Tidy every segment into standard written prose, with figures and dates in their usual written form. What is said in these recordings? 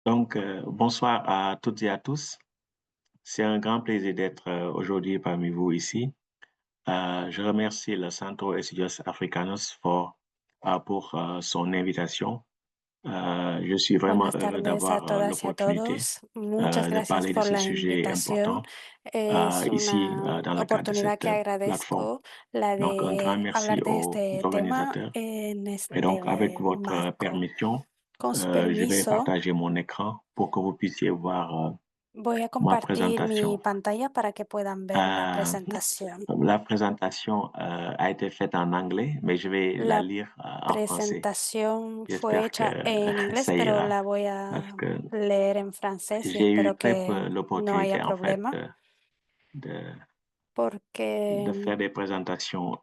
Bonsoir à toutes et à tous. C'est un grand plaisir d'être aujourd'hui parmi vous ici. Je remercie le Centro Estudios Africanos pour son invitation. Je suis vraiment Buenas heureux tardes a d'avoir todas y a l'opportunité todos. Muchas de gracias parler de por ce la sujet invitación. important Es ici una dans le cadre de oportunidad cette que plateforme. agradezco la Donc, un grand de merci hablar de aux este tema organisateurs. en Et donc, avec este votre marco. permission, Con su je vais permiso, partager mon écran pour que vous puissiez voir voy a ma compartir mi présentation. pantalla para que puedan ver la Euh, presentación. la présentation a été faite en anglais, mais je vais la La lire en français. presentación fue J'espère que hecha en inglés, ça pero ira la voy parce a que leer en francés y j'ai eu espero très que peu no haya l'opportunité en fait problema de, porque de faire des présentations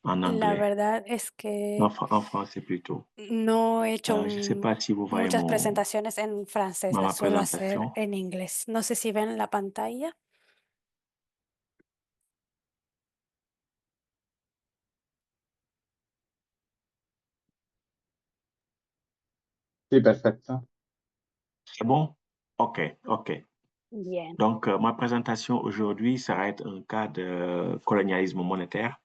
en la anglais, verdad es que en français plutôt. no he hecho Je ne sais pas si vous voyez muchas presentaciones en francés, ma las suelo hacer présentation. en inglés. No sé si ven la pantalla. Sì, perfetto. C'est bon? OK, OK. Bien. Donc, ma présentation aujourd'hui, ça va être un cas de colonialisme monétaire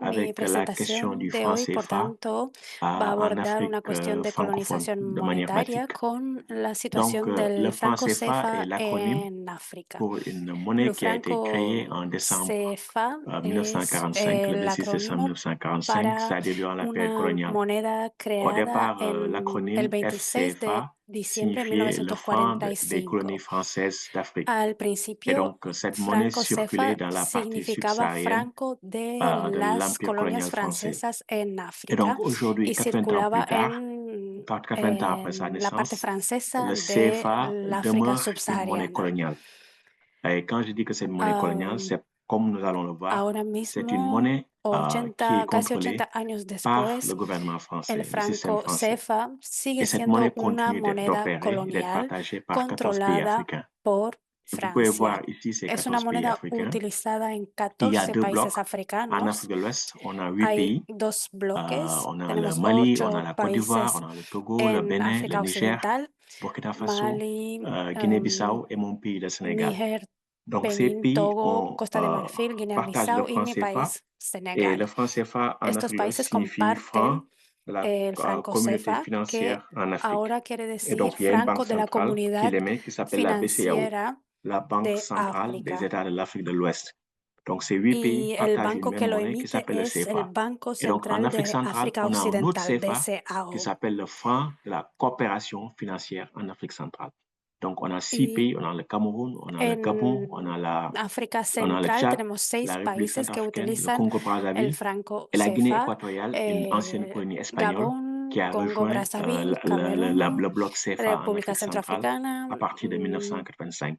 Mi avec la question presentación du de franc hoy, por CFA tanto, va a en abordar Afrique una cuestión de francophone colonización de manière monetaria basique. con la Donc, situación le del franc franco CFA est CFA l'acronyme en África. pour une monnaie Le qui a été créée franco en décembre CFA es 1945, le el 26 décembre acrónimo 1945, para c'est-à-dire durant la période una coloniale. moneda Au creada départ, en el l'acronyme 26 de FCFA diciembre de signifiait le franc des colonies 1945. françaises d'Afrique. Al Et principio, donc, cette monnaie franco circulait cefa dans la partie significaba subsaharienne franco de de las l'Empire colonias colonial français. francesas en Et donc, África aujourd'hui, y 80 ans plus circulaba tard, 80 ans après sa en la parte naissance, francesa le de CFA l'África demeure une monnaie subsahariana. coloniale. Et quand je dis que c'est une monnaie coloniale, Am, c'est comme nous allons le voir, Ahora c'est une mismo, monnaie qui est casi contrôlée 80 años par le después, gouvernement el français, le système franco français. cefa Et sigue cette monnaie siendo una continue moneda d'opérer et d'être colonial partagée par 14 pays controlada africains. por Et vous pouvez Francia. voir ici ces Es una 14 pays moneda africains. utilizada en Il y a 14 deux países blocs. En africanos. Afrique de l'Ouest, on a 8 Hay pays. dos bloques. On a le Tenemos Mali, on a 8 la Côte d'Ivoire, países on a le Togo, le en Bénin, le África Niger, Occidental: Burkina Faso, Mali, Guinée-Bissau et mon pays, le Sénégal. Níger, Donc, ces Benín, pays Togo, Costa de Marfil, partagent le Guinea-Bissau y franc mi CFA. país, Et Senegal. le franc CFA en Estos Afrique de l'Ouest países signifie franc comparten de la el franco communauté CFA, que financière en Afrique. ahora quiere Et decir donc, il y a une banque Franco de la centrale qui Comunidad l'émet, qui s'appelle la BCEAO, Financiera la Banque de centrale des África. États de l'Afrique de l'Ouest. Donc, ces 8 pays Y el partagent une banco même que lo monnaie qui emite s'appelle le es el CFA. Banco Et donc, en Central Afrique de centrale, África on a un autre Occidental, CFA qui BCAO. s'appelle le franc de la coopération financière en Afrique centrale. Donc, on a 6 Y pays, on a le Cameroun, on a le Gabon, en África on a le Central Tchad, tenemos 6 la République países que centrafricaine, le utilizan el Congo-Brazzaville franco et la Guinée CFA: équatoriale, une ancienne colonie espagnole qui Gabón, a Congo, rejoint Brazzaville, Camerún, le bloc CFA en República Afrique centrale Centroafricana, à partir de 1985.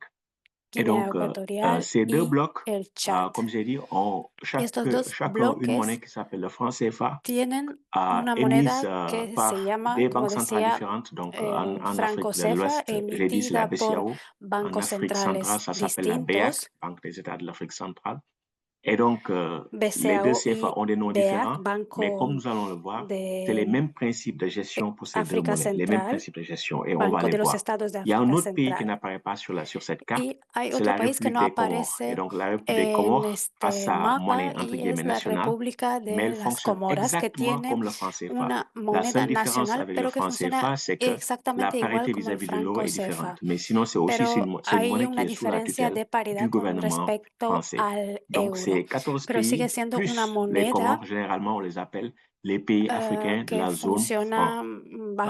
Et Guinea donc, Ecuatorial ces deux y blocs, el Chad. comme j'ai dit, ont Y estos dos chacun une monnaie bloques qui s'appelle le franc CFA, tienen una émise moneda que se par llama, des como banques centrales decía, différentes. Donc, el en franco Afrique de cefa, l'Ouest, j'ai dit, c'est la emitida por BCAO. En bancos Afrique centrale, centrales ça s'appelle la BEAC, distintos, Banque des États de l'Afrique centrale. Et donc, les deux BCAO CFA y ont des noms BEAC, différents, mais comme Banco nous allons le voir, c'est les de mêmes principes de gestion pour ces deux África monnaies, les mêmes Central, principes de gestion, et on va Banco les de los voir. Estados de Il y a un África autre pays qui Central. n'apparaît pas sur cette carte, Y hay c'est otro la país que République no des Comores. Et aparece donc, la République des en Comores a este sa mapa monnaie, entre y guillemets, es la nationale, República mais de elle las fonctionne Comoras, que exactement tiene comme le franc CFA. una La seule moneda différence nacional, avec le pero que franc funciona CFA, c'est que la exactamente igual parité como el vis-à-vis de l'euro franco est différente. CFA. Mais sinon, Pero c'est une hay monnaie qui una est sous la diferencia tutelle de du paridad con gouvernement respecto français. al Donc, euro, ces 14 pero sigue pays, siendo una plus les Comores, moneda généralement, on les appelle les pays africains de que la zone franc, funciona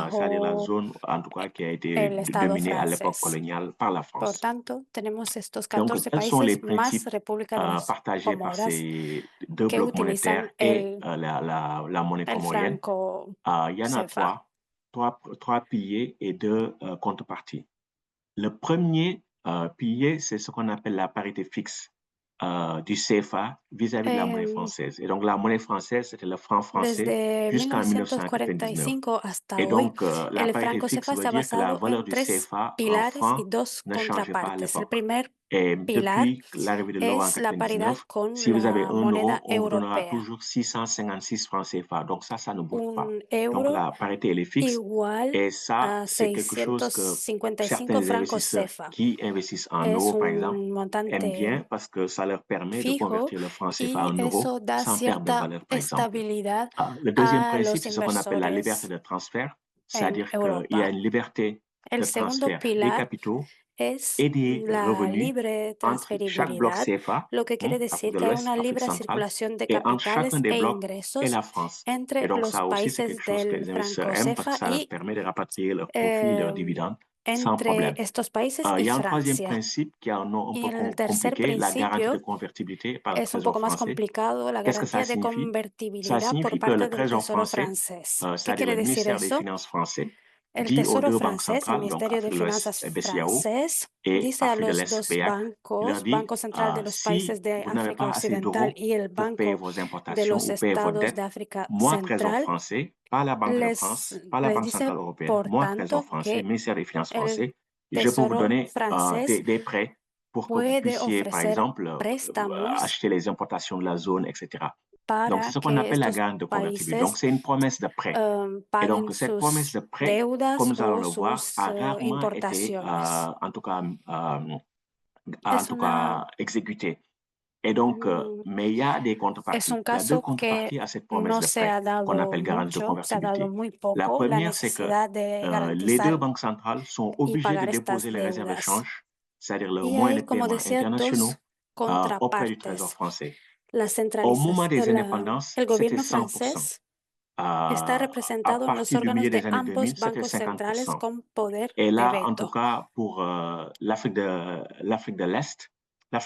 c'est-à-dire la bajo zone, en tout cas, qui a été el Estado dominée à l'époque francés. coloniale par la Por France. tanto, tenemos estos Donc, 14 quels sont les países más principes República de las partagés par Comoras ces deux que blocs utilizan monétaires et la monnaie el comorienne? franco Il y en a CFA. trois piliers et deux contreparties. Le premier pilier, c'est ce qu'on appelle la parité fixe du CFA vis-à-vis de la monnaie Em, française. Et donc, la monnaie française, c'était le franc français Desde jusqu'en 1999. 1945 hasta Et hoy, donc, la el parité franco fixe CFA veut se ha dire que la basado valeur en du tres CFA en pilares y francs dos ne changeait pas à contrapartes. El l'époque. primer Et pilar depuis l'arrivée de l'euro en es la paridad 99, con si vous avez la 1 euro, moneda on vous donnera europea. toujours 656 francs CFA. Donc ça ne bouge pas. Un Donc euro la parité, elle est fixe. igual Et ça, a c'est quelque chose que 655 certains francos investisseurs CFA. qui investissent en Es euros, par exemple, un aiment montante bien parce que ça leur permet de fijo convertir le franc CFA y en euros eso da sans perdre de cierta valeur, par exemple. estabilidad Le deuxième a principe, los c'est ce qu'on appelle la liberté inversores de transfert, en c'est-à-dire qu'il y a Europa. une liberté de El segundo transfert des pilar capitaux es et des la revenus libre entre chaque bloc transferibilidad, CFA, lo que quiere Afrique decir de que hay l'Ouest, una Afrique libre centrale, circulación de et entre chacun capitales des e blocs et ingresos la France. Et entre donc los ça aussi, c'est países quelque chose que del les investisseurs franco aiment parce que CFA ça leur y permet de rapatrier leurs profits, leurs dividendes sans entre problème. estos países Il y y a un troisième Francia. principe qui est un nom un Y peu el tercer compliqué, la garantie de principio convertibilité par le es un Trésor poco más français. complicado, la Qu'est-ce que ça garantía de signifie? Ça convertibilidad por signifie que le parte del Trésor Tesoro français, francés. ¿Qué c'est-à-dire quiere le decir ministère des eso? Finances français, El dit aux Tesoro deux banques francés, el centrales, donc Ministerio de Afrique de l'Ouest, Finanzas BCAO, francés, et dice a Afrique de los l'Est, dos BEAC, il leur bancos, dit, Banco Central de los si Países de vous n'avez África pas assez Occidental d'euros y el pour payer Banco vos de importations los ou payer votre Estados dette, de África moi, Trésor Central, français, pas la Banque de les France, pas la Banque dice, centrale européenne, por moi, Trésor tanto, français, que ministère des Finances el français, je peux vous Tesoro donner francés des prêts pour que vous puede puissiez, par ofrecer exemple, préstamos acheter les importations de la zone, etc. Donc, c'est para ce qu'on que appelle la estos garantie de convertibilité. Donc, países c'est une promesse de prêt. Et paguen donc, cette promesse de sus prêt, comme deudas nous allons o le voir, sus a rarement été, importaciones. en Es tout cas, exécutée. Et donc, mm, mais il y a des es contreparties. un Il y a deux caso contreparties que à cette promesse no de se ha prêt qu'on dado appelle garantie de mucho, se ha dado convertibilité. muy La poco, la première, c'est que necesidad de les deux garantizar banques centrales sont y obligées de pagar estas déposer les réserves de deudas. change, c'est-à-dire leurs Y moyens hay, de como paiement decía, internationaux, dos auprès du Trésor contrapartes. français. La Au moment des el indépendances, c'était gobierno 100%. francés está À representado en los partir du milieu órganos de des années ambos 2000, c'était bancos centrales 50%. con poder Et de là, en tout veto. cas, pour l'Afrique de l'Est,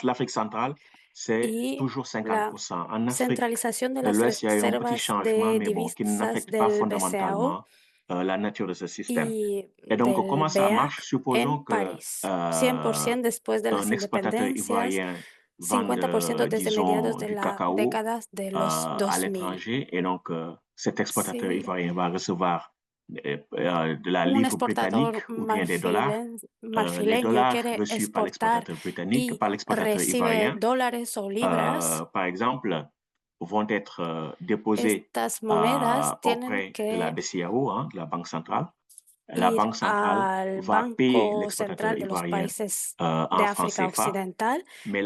l'Afrique centrale, c'est Y toujours la 50%. En Afrique centralización de de las l'Ouest, il y a eu un petit reservas changement, de mais bon, qui divisas n'affecte pas del BCAO fondamentalement la nature de ce système. y Et donc, del comment ça marche? BEAC Supposons en que París. 100% después de las un exportateur independencias, ivoirien vende, 50% desde mediados disons, de du la cacao década de los à 2000. l'étranger. Et donc, cet exportateur Si ivoirien va recevoir de la un livre britannique exportador ou bien des dollars. Les marfileño dollars quiere reçus par exportar l'exportateur britannique, y par l'exportateur recibe ivoirien, dólares o libras, par exemple, vont être déposés estas monedas tienen auprès de la que BCAO, hein, de la Banque centrale. La ir Banque centrale al va payer Banco l'exportateur Central de los ivoirien países de en francs África CFA, Occidental, mais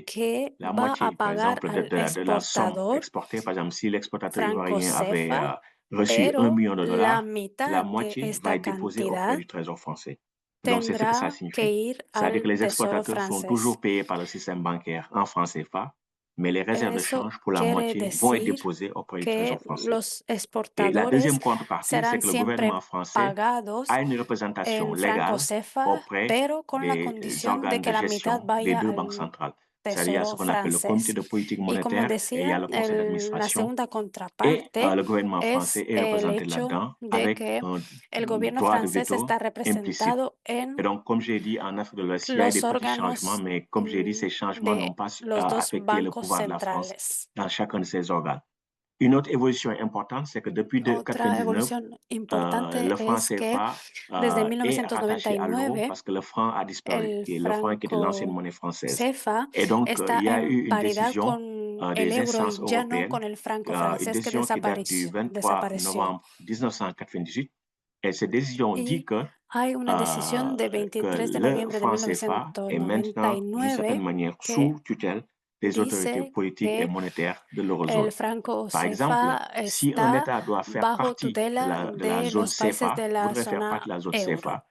que va a par pagar exemple, al de la somme exportador exportée, par exemple, si l'exportateur franco ivoirien avait CFA, reçu 1 pero million de la dollars, la mitad de moitié va esta être déposée auprès cantidad du Trésor français. Donc, c'est ce que ça tendrá que signifie. ir C'est-à-dire que al les Tesoro exportateurs sont francés. toujours payés par le système bancaire en francs CFA, mais les réserves de Eso change, pour la quiere moitié, vont être decir déposées auprès du Trésor que français. los Et la deuxième exportadores contrepartie, c'est serán que le siempre gouvernement français pagados a une représentation en franco légale CFA, auprès pero con la des condición de organes de que la mitad gestion des vaya deux banques al centrales. C'est-à-dire, il y a ce Tesoro qu'on appelle le comité francés. de politique Y como monétaire et il y a decía, le conseil la d'administration. segunda Et contraparte le gouvernement es français est el représenté hecho là-dedans de avec que un el gobierno droit de francés veto está implicite. representado Et en donc, comme j'ai dit, en Afrique de l'Ouest, il y a eu des los petits changements, órganos mais comme j'ai dit, ces changements n'ont de pas los dos affecté le bancos pouvoir de la France centrales. dans chacun de ces organes. Une autre évolution importante, c'est que depuis Otra 1999, evolución importante le franc es que CFA desde est rattaché à l'euro 1999 parce que le franc a disparu, el et le franc qui était l'ancienne franco monnaie française. CFA Et donc, está il y a en eu une paridad décision con el des euro instances y ya no européennes, con el franco une francés que décision qui date du 23 desapareció. novembre 1998. Et cette décision dit Y hay una decisión de 23 de que le noviembre de franc CFA est maintenant, d'une certaine 1999 manière, que sous tutelle des autorités dice politiques et que monétaires de el l'eurozone. franco Par exemple, CFA si un está État doit faire bajo partie tutela de la de zone los países CFA, de la voudrait faire partie zona de la zone euro. CFA,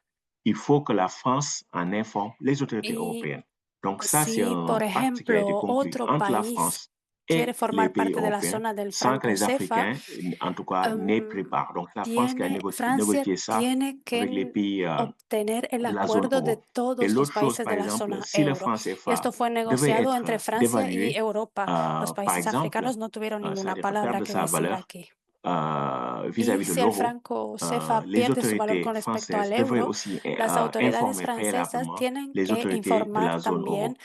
il faut que la France en informe les autorités Y européennes. Donc ça, c'est si, por un pacte qui a été ejemplo, conclu otro entre la país France quiere et les formar pays parte de la européens, zona del sans que franco les CFA, Africains, en tout cas, n'aient pris part. Donc la France qui a Francia négocié ça tiene avec les que pays obtener el de la zone acuerdo de euro. Et todos los l'autre chose, países par de la exemple, zona si le euro. franc Y esto CFA fue devait negociado entre être Francia y dévalué, Europa. Los par países exemple, africanos no tuvieron ninguna c'est-à-dire palabra perdre que sa decir valeur aquí. Y vis-à-vis de si el l'euro, franco CFA les pierde su valor autorités con respecto al françaises devraient euro, aussi las autoridades informer francesas préalablement tienen les que autorités de informar la zone euro. también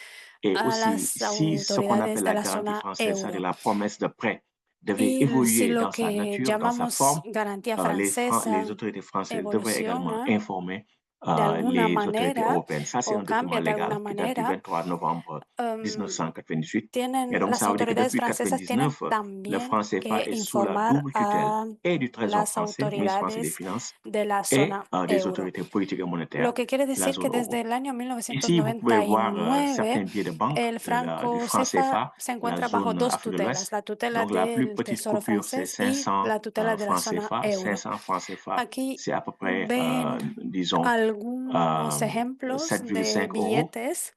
Et a aussi, las si ce qu'on appelle autoridades de la la garantie zona française, c'est-à-dire euro. la promesse de prêt, devait Y si évoluer lo dans sa que nature, dans sa llamamos forme, garantía les francesa autorités françaises devraient également evoluciona, informer de alguna les autorités manera européennes. Ça, c'est o un document cambia de alguna légal qui date du manera, 23 novembre em, 1998. Et tienen, donc, las ça veut dire que autoridades depuis francesas tienen 1999, le también franc CFA que est sous la informar double tutelle a et du Trésor las français, ministre français des autoridades Finances, de la et zona des euro. autorités politiques et Lo monétaires que quiere de la decir que zone euro. desde el año Ici, vous pouvez voir 1999, certains billets de banque el du franco franc CFA CFA, se la encuentra bajo zone dos Afrique de tutelas, l'Ouest. la tutela Donc, la plus del petite Tesoro coupure, c'est francés y 500 la tutela de la francs zona CFA. euro. 500 francs CFA, Aquí c'est à peu près, ven disons, algunos ejemplos de 7,5 euros. billetes.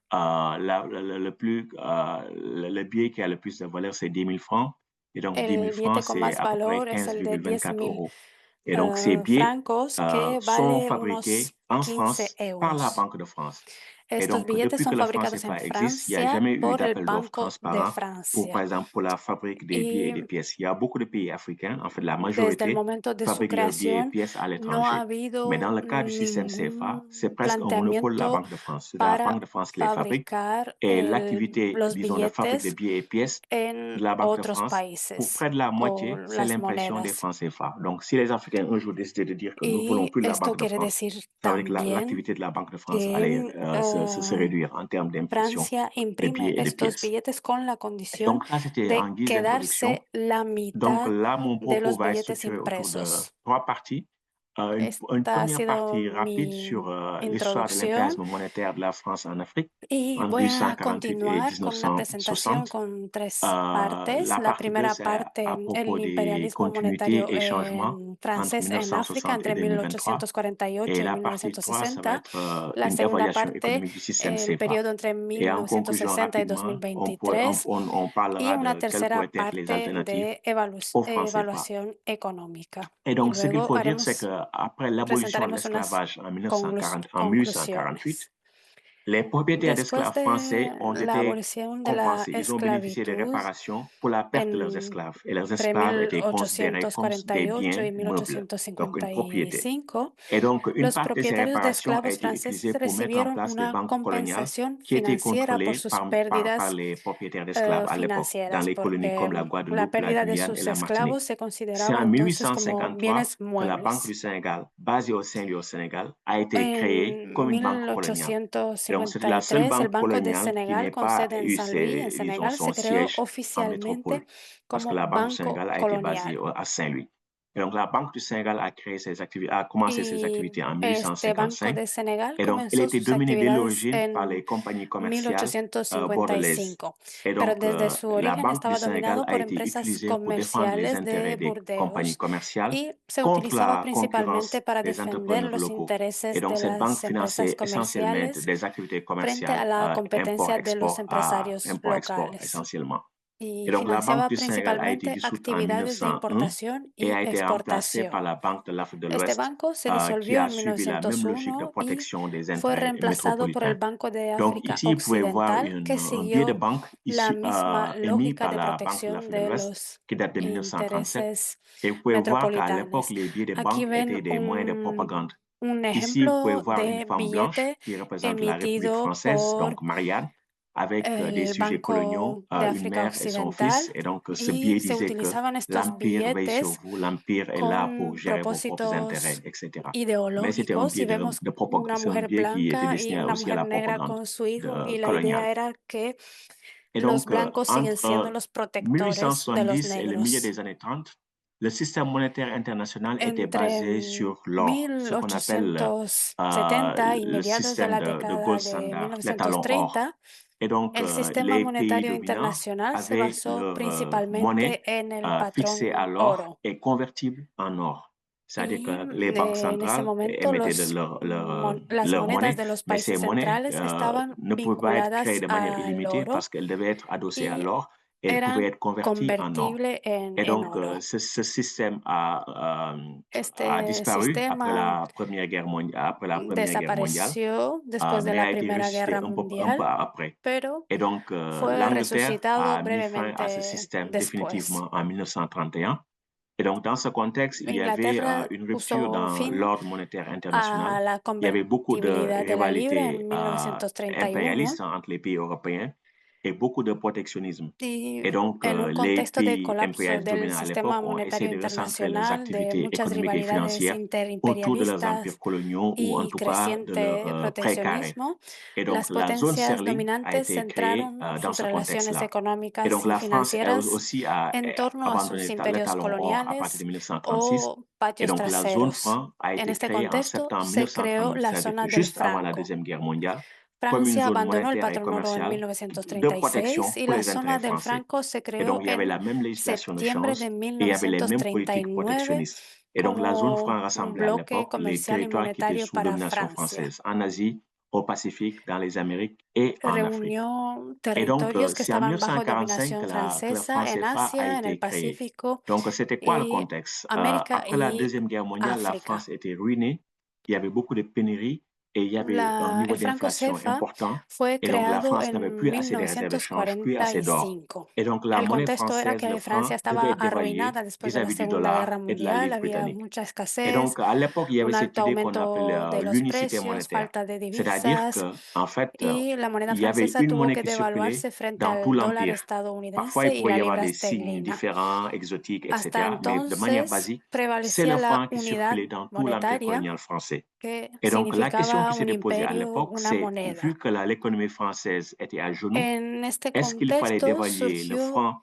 Le billet qui a le plus de valeur, c'est 10 000 francs. Et donc, 10 000 El francs, billete con c'est más à peu près valor es el de 15,24 10.000 euros. Et donc, ces billets francos, que sont vale fabriqués unos en 15 France par la euros. Banque de France. Et Estos donc, billetes depuis son que le franc fabricados en CFA existe, il n'y a Francia jamais eu por el d'appel d'offres Banco de transparent pour, par Francia. exemple, pour la fabrique des billets et des Y pièces. Il y a beaucoup de pays africains, en fait, la desde el majorité, momento de su fabriquent leurs billets et creación pièces à no ha l'étranger. Mais dans habido le cas du système CFA, c'est ningún presque un monopole de la planteamiento Banque de France. C'est la Banque de para France qui les fabrique. fabricar Et l'activité, los disons, de fabrique de billetes billets et pièces en de la Banque de otros France, pour países près de la o moitié, c'est las l'impression des monedas. francs CFA. Donc, si les Africains un jour décidaient de dire que nous ne voulons Y plus de la esto Banque de quiere France, decir ça veut dire que también l'activité de la Banque de France que allait se réduire en termes d'impression Francia de imprime billets et de estos pièces. billetes con la Et condición donc, ça, c'était de en guise d'introduction. quedarse la Donc, mitad là, mon de propos los va être billetes structuré autour de impresos. 3 parties. Une Esta ha première sido partie rapide mi sur l'histoire de introducción l'impérialisme monétaire de la France en Afrique y entre voy a 1848 et continuar con una presentación 1960. con tres partes. La La partie 2, primera c'est parte, à el propos des imperialismo continuités monetario et changements entre francés en África 1960 entre et 2023. 1848 Et y la partie 3, ça va 1960. être La une segunda évaluation parte, économique du système el CFA. periodo entre Et en conclusion, 1960 y rapidement, 2023. on Y parlera una de quelles tercera pourraient être les parte alternatives de au franc CFA. evaluación económica. Et Y donc, ce qu'il luego faut dire, c'est qu'après l'abolition de presentaremos unas l'esclavage en 1848, conclusiones. les propriétaires Después d'esclaves français ont de la été abolición de la compensés. Ils ont bénéficié de esclavitud réparations pour la perte de leurs entre esclaves. Et leurs esclaves étaient considérés comme des 1848 biens y meubles, donc une propriété. 1855, Et donc, une los partie de ces propietarios de réparations a esclavos été utilisée franceses pour mettre en recibieron place des una banques coloniales compensación qui étaient financiera por contrôlées sus par pérdidas les propriétaires d'esclaves à l'époque, dans financieras, les colonies porque comme la la Guadeloupe, la pérdida de Guyane et sus la Martinique. esclavos se C'est consideraba en entonces como 1853 bienes que la Banque du muebles. Sénégal, basée au Saint-Louis au Sénégal, a été créée En comme une banque coloniale. Et donc, c'est la seule 1853, el banque Banco de coloniale qui Senegal, n'est con pas sede en eu San Luis, en disons, Senegal, son se creó siège en métropole, oficialmente parce que como la Banque du Banco Sénégal a été basée Colonial. à Saint-Louis. Et donc, la Banque du Sénégal a commencé ses Y activités en este Banco 1855. de Senegal Et donc, elle comenzó était sus dominée dès actividades l'origine par en les compagnies commerciales bordelaises. 1855, Et pero donc, desde su la origen Banque du estaba Sénégal dominado a por été empresas utilisée pour défendre les comerciales intérêts de des compagnies Burdeos commerciales y se contre utilizaba la principalmente concurrence para des defender entrepreneurs los locaux. Et intereses donc, de cette banque las empresas finançait essentiellement comerciales des activités frente a commerciales, la competencia de los import-export, empresarios import-export locales. essentiellement. Et Y donc, la Banque financiaba du Sénégal a été principalmente dissoute en actividades de 1901 importación et y a été remplacée par exportación. la Banque de l'Afrique de Este l'Ouest, banco se qui disolvió a en suivi la même logique de 1901 y protection des fue intérêts reemplazado por el métropolitains. Banco de Donc, África ici, vous pouvez voir Occidental, que un billet de siguió banque la issu, misma émis lógica par de la Banque de protección l'Afrique de de l'Ouest, los qui date de 1937. intereses Et vous pouvez voir qu'à l'époque, metropolitanos. les billets de Aquí banque étaient ven des moyens de propagande. un Ici, vous pouvez ejemplo voir une de femme blanche billete qui représente la République emitido française, por donc Marianne, avec des el sujets coloniaux, Banco de une África mère et son fils. Occidental, Et donc, ce y billet se disait que utilizaban estos l'Empire veille sur billetes vous, l'Empire est là pour con gérer vos propres intérêts, propósitos etc. Mais c'était un ideológicos billet y vemos una c'est un mujer billet qui était blanca y destiné una aussi à mujer la negra propagande con su hijo y la coloniale. idea era que Et los donc, blancos siguen siendo entre los protectores de los 1870 et le milieu negros. des années 30, le système monétaire international était Entre basé sur l'or, ce qu'on appelle 1870 y le mediados de système la de década gold de standard, l'étalon or. 1930, Et donc, el sistema les pays monetario dominants internacional se avaient basó leur monnaie principalmente en el fixée à patrón l'or oro. et convertible en or. C'est-à-dire Y que les banques en ese centrales momento émettaient de las leur monedas monnaie, de los mais ces países monnaies centrales estaban ne pouvaient pas être créées vinculadas de manière al illimitée parce oro qu'elles devaient être adossées à y l'or et elles pouvaient eran être converties en or. convertibles Et en donc, oro. ce système a Este disparu après sistema la Première Guerre mondiale, desapareció después de mais la a été Primera ressuscité Guerra un peu Mundial, après. pero Et donc, fue l'Angleterre resucitado a mis fin à ce brevemente système después. définitivement en 1931. Et donc, dans ce contexte, il y avait Inglaterra une rupture puso dans fin l'ordre monétaire international. a la Il y avait beaucoup de convertibilidad de la libra rivalités en 1931 impérialistes entre les pays européens. et beaucoup de protectionnisme. Y Et donc, en un les contexto de pays colapso impérialistes del dominants à l'époque sistema ont essayé monetario de recentrer leurs internacional, de activités muchas économiques et rivalidades financières autour de leurs empires interimperialistas coloniaux ou en y tout cas de leur creciente précaré. proteccionismo, Et donc, las la zone potencias Sterling a dominantes été créée centraron dans sus ce relaciones contexte-là. Et económicas donc, y la France financieras aussi a en torno a abandonné sus le imperios talon or à partir de coloniales 1936. o Et patios donc, la zone traseros. franc a En été este créée en contexto septembre se creó 1939, la c'est-à-dire zona que del juste avant la Franco. Deuxième Guerre mondiale, comme une Francia zone abandonó el monétaire et patrón oro en commerciale de 1936 protection y pour la les intérêts zona del français. Franco se Et donc, creó il y avait la en même législation de septiembre change de et il y avait les mêmes politiques 1939 protectionnistes. Et donc, la zone franc como un rassemblait à bloque l'époque les comercial y territoires qui étaient monetario sous para domination Francia. française en Asie, au Pacifique, dans les Amériques et en Afrique. Reunió Et donc, territorios que c'est en estaban bajo 1945 dominación que le franc francesa en CFA a Asia, en el été créé. Pacífico Donc, c'était quoi le y contexte? América Après la y Deuxième Guerre mondiale, la África. France était ruinée. Il y avait beaucoup de pénuries et il y avait un niveau El franco d'inflation CFA important. fue Et donc, la creado France n'avait en plus assez de réserves de change, plus assez d'or. 1945. Et donc, la El monnaie contexto era française, le que Francia franc, devait estaba être dévaluée arruinada después de la vis-à-vis du Segunda dollar Guerra et de la Mundial, livre había britannique. mucha Et escasez, donc, à l'époque, il y avait un cette alto idée qu'on appelle aumento de los l'unicité precios, monétaire. falta de C'est-à-dire divisas que, en fait, y la moneda il y avait francesa une tuvo monnaie que qui circulait devaluarse frente dans tout al dólar l'empire. Parfois, il estadounidense y pourrait la y avoir libra des signes esterlina. différents, exotiques, Hasta etc. Mais de manière entonces basique, c'est prevalecía le la franc qui unidad circulait dans tout l'empire monetaria, colonial français. que Et donc, la question significaba qui un s'était posée à imperio, l'époque, una c'est, moneda. vu que l'économie française était à genoux, En este est-ce qu'il fallait contexto dévaluer le surgió franc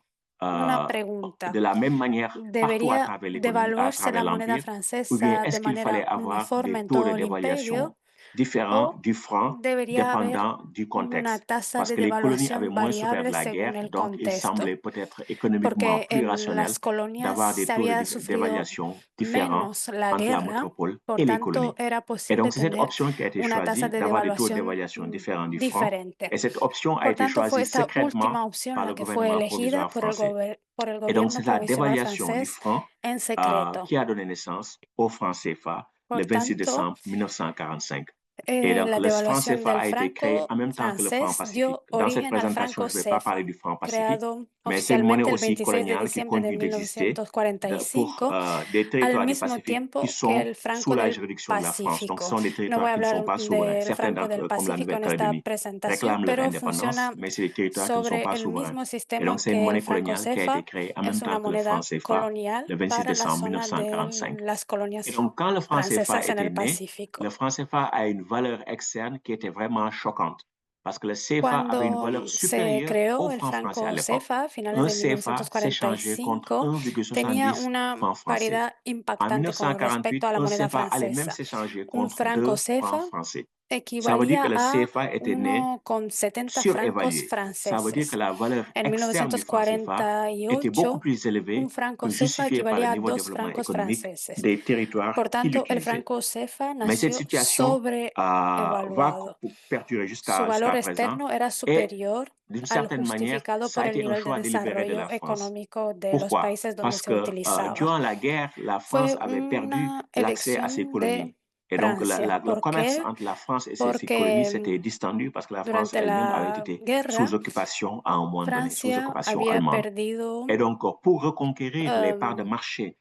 una de pregunta. la même manière partout ¿Debería à devaluarse travers la moneda l'empire, ou bien francesa de est-ce qu'il fallait manera avoir uniforme des en taux de todo el dévaluation imperio différents o du franc debería haber dépendant du una contexte? tasa Parce de que les colonies avaient devaluación moins souffert de variable la guerre, según el donc il contexto? semblait peut-être économiquement Porque plus en rationnel las colonias d'avoir des se taux de había sufrido d'évaluation différents menos la entre la guerra, métropole por et les tanto colonies. era Et donc, posible c'est cette tener option qui a été una tasa choisie, de d'avoir des taux devaluación d'évaluation différents du franc. diferente. Et cette option a Por été tanto, fue choisie esta última secrètement opción par la le que fue gouvernement elegida provisoire français. por el Et donc, gobierno c'est la provisional dévaluation du francés franc en secreto. qui a donné naissance au franc CFA Por le 26 tanto, décembre 1945. Et donc, la le franc devaluación CFA del a été créé franco en même temps que le franc francés pacifique. dio Dans cette origen al présentation, franco je ne vais pas parler CFA, du franc pacifique, creado mais c'est une monnaie oficialmente el aussi 26 de coloniale qui diciembre de continue d'exister pour 1945, des al territoires du mismo Pacifique qui tiempo que sont el sous franco la del juridiction de la France. Donc, ce Pacífico. sont des No voy territoires a qui ne sont hablar pas souverains. del Certains franco d'entre del eux, comme la Pacífico en esta Nouvelle-Calédonie, presentación, réclament leur pero indépendance, funciona mais c'est des territoires qui ne sont sobre pas el souverains. mismo Et donc, sistema c'est une que monnaie el franco coloniale qui a été CFA. créée en même Es una temps que le franc moneda CFA colonial le 26 para la décembre zona de 1945. las Et colonias donc, quand le franc CFA francesas en était el né, Pacífico. le franc CFA a une valeur externe qui était vraiment choquante parce que le CFA avait une valeur Cuando se supérieure au creó el franc français à franco l'époque. CFA a finales Un de CFA s'échangeait contre 1945, tenía 1,70 una francs français. paridad En impactante con respecto 1948, a la un moneda CFA allait même francesa. s'échanger Un contre franco 2 francs CFA français. Ça veut dire que equivalía le a CFA était né 1,70 francos surévalué. Ça veut dire que franceses. la valeur En externe du franc CFA était beaucoup 1948, plus élevée un franco que CFA justifiée par le equivalía a niveau de 2 développement francos économique franceses. des territoires Por qui tanto, el l'utilisaient. franco CFA Mais cette nació situation va sobreevaluado. perdurer Su valor jusqu'à présent externo era et superior d'une al certaine manière, justificado ça por a el été un nivel de choix délibéré de desarrollo la France. económico de los Pourquoi? países donde Parce se que utilizaba. durant la guerre, la France Fue avait perdu una l'accès à ses elección colonies. de Et donc, Francia. le ¿Por commerce qué? entre la France et ses colonies Porque s'était distendu parce que la France durante elle-même avait la été sous guerra, occupation à un moment donné, sous Francia occupation había allemande. perdido Et donc, pour reconquérir les parts de em, marché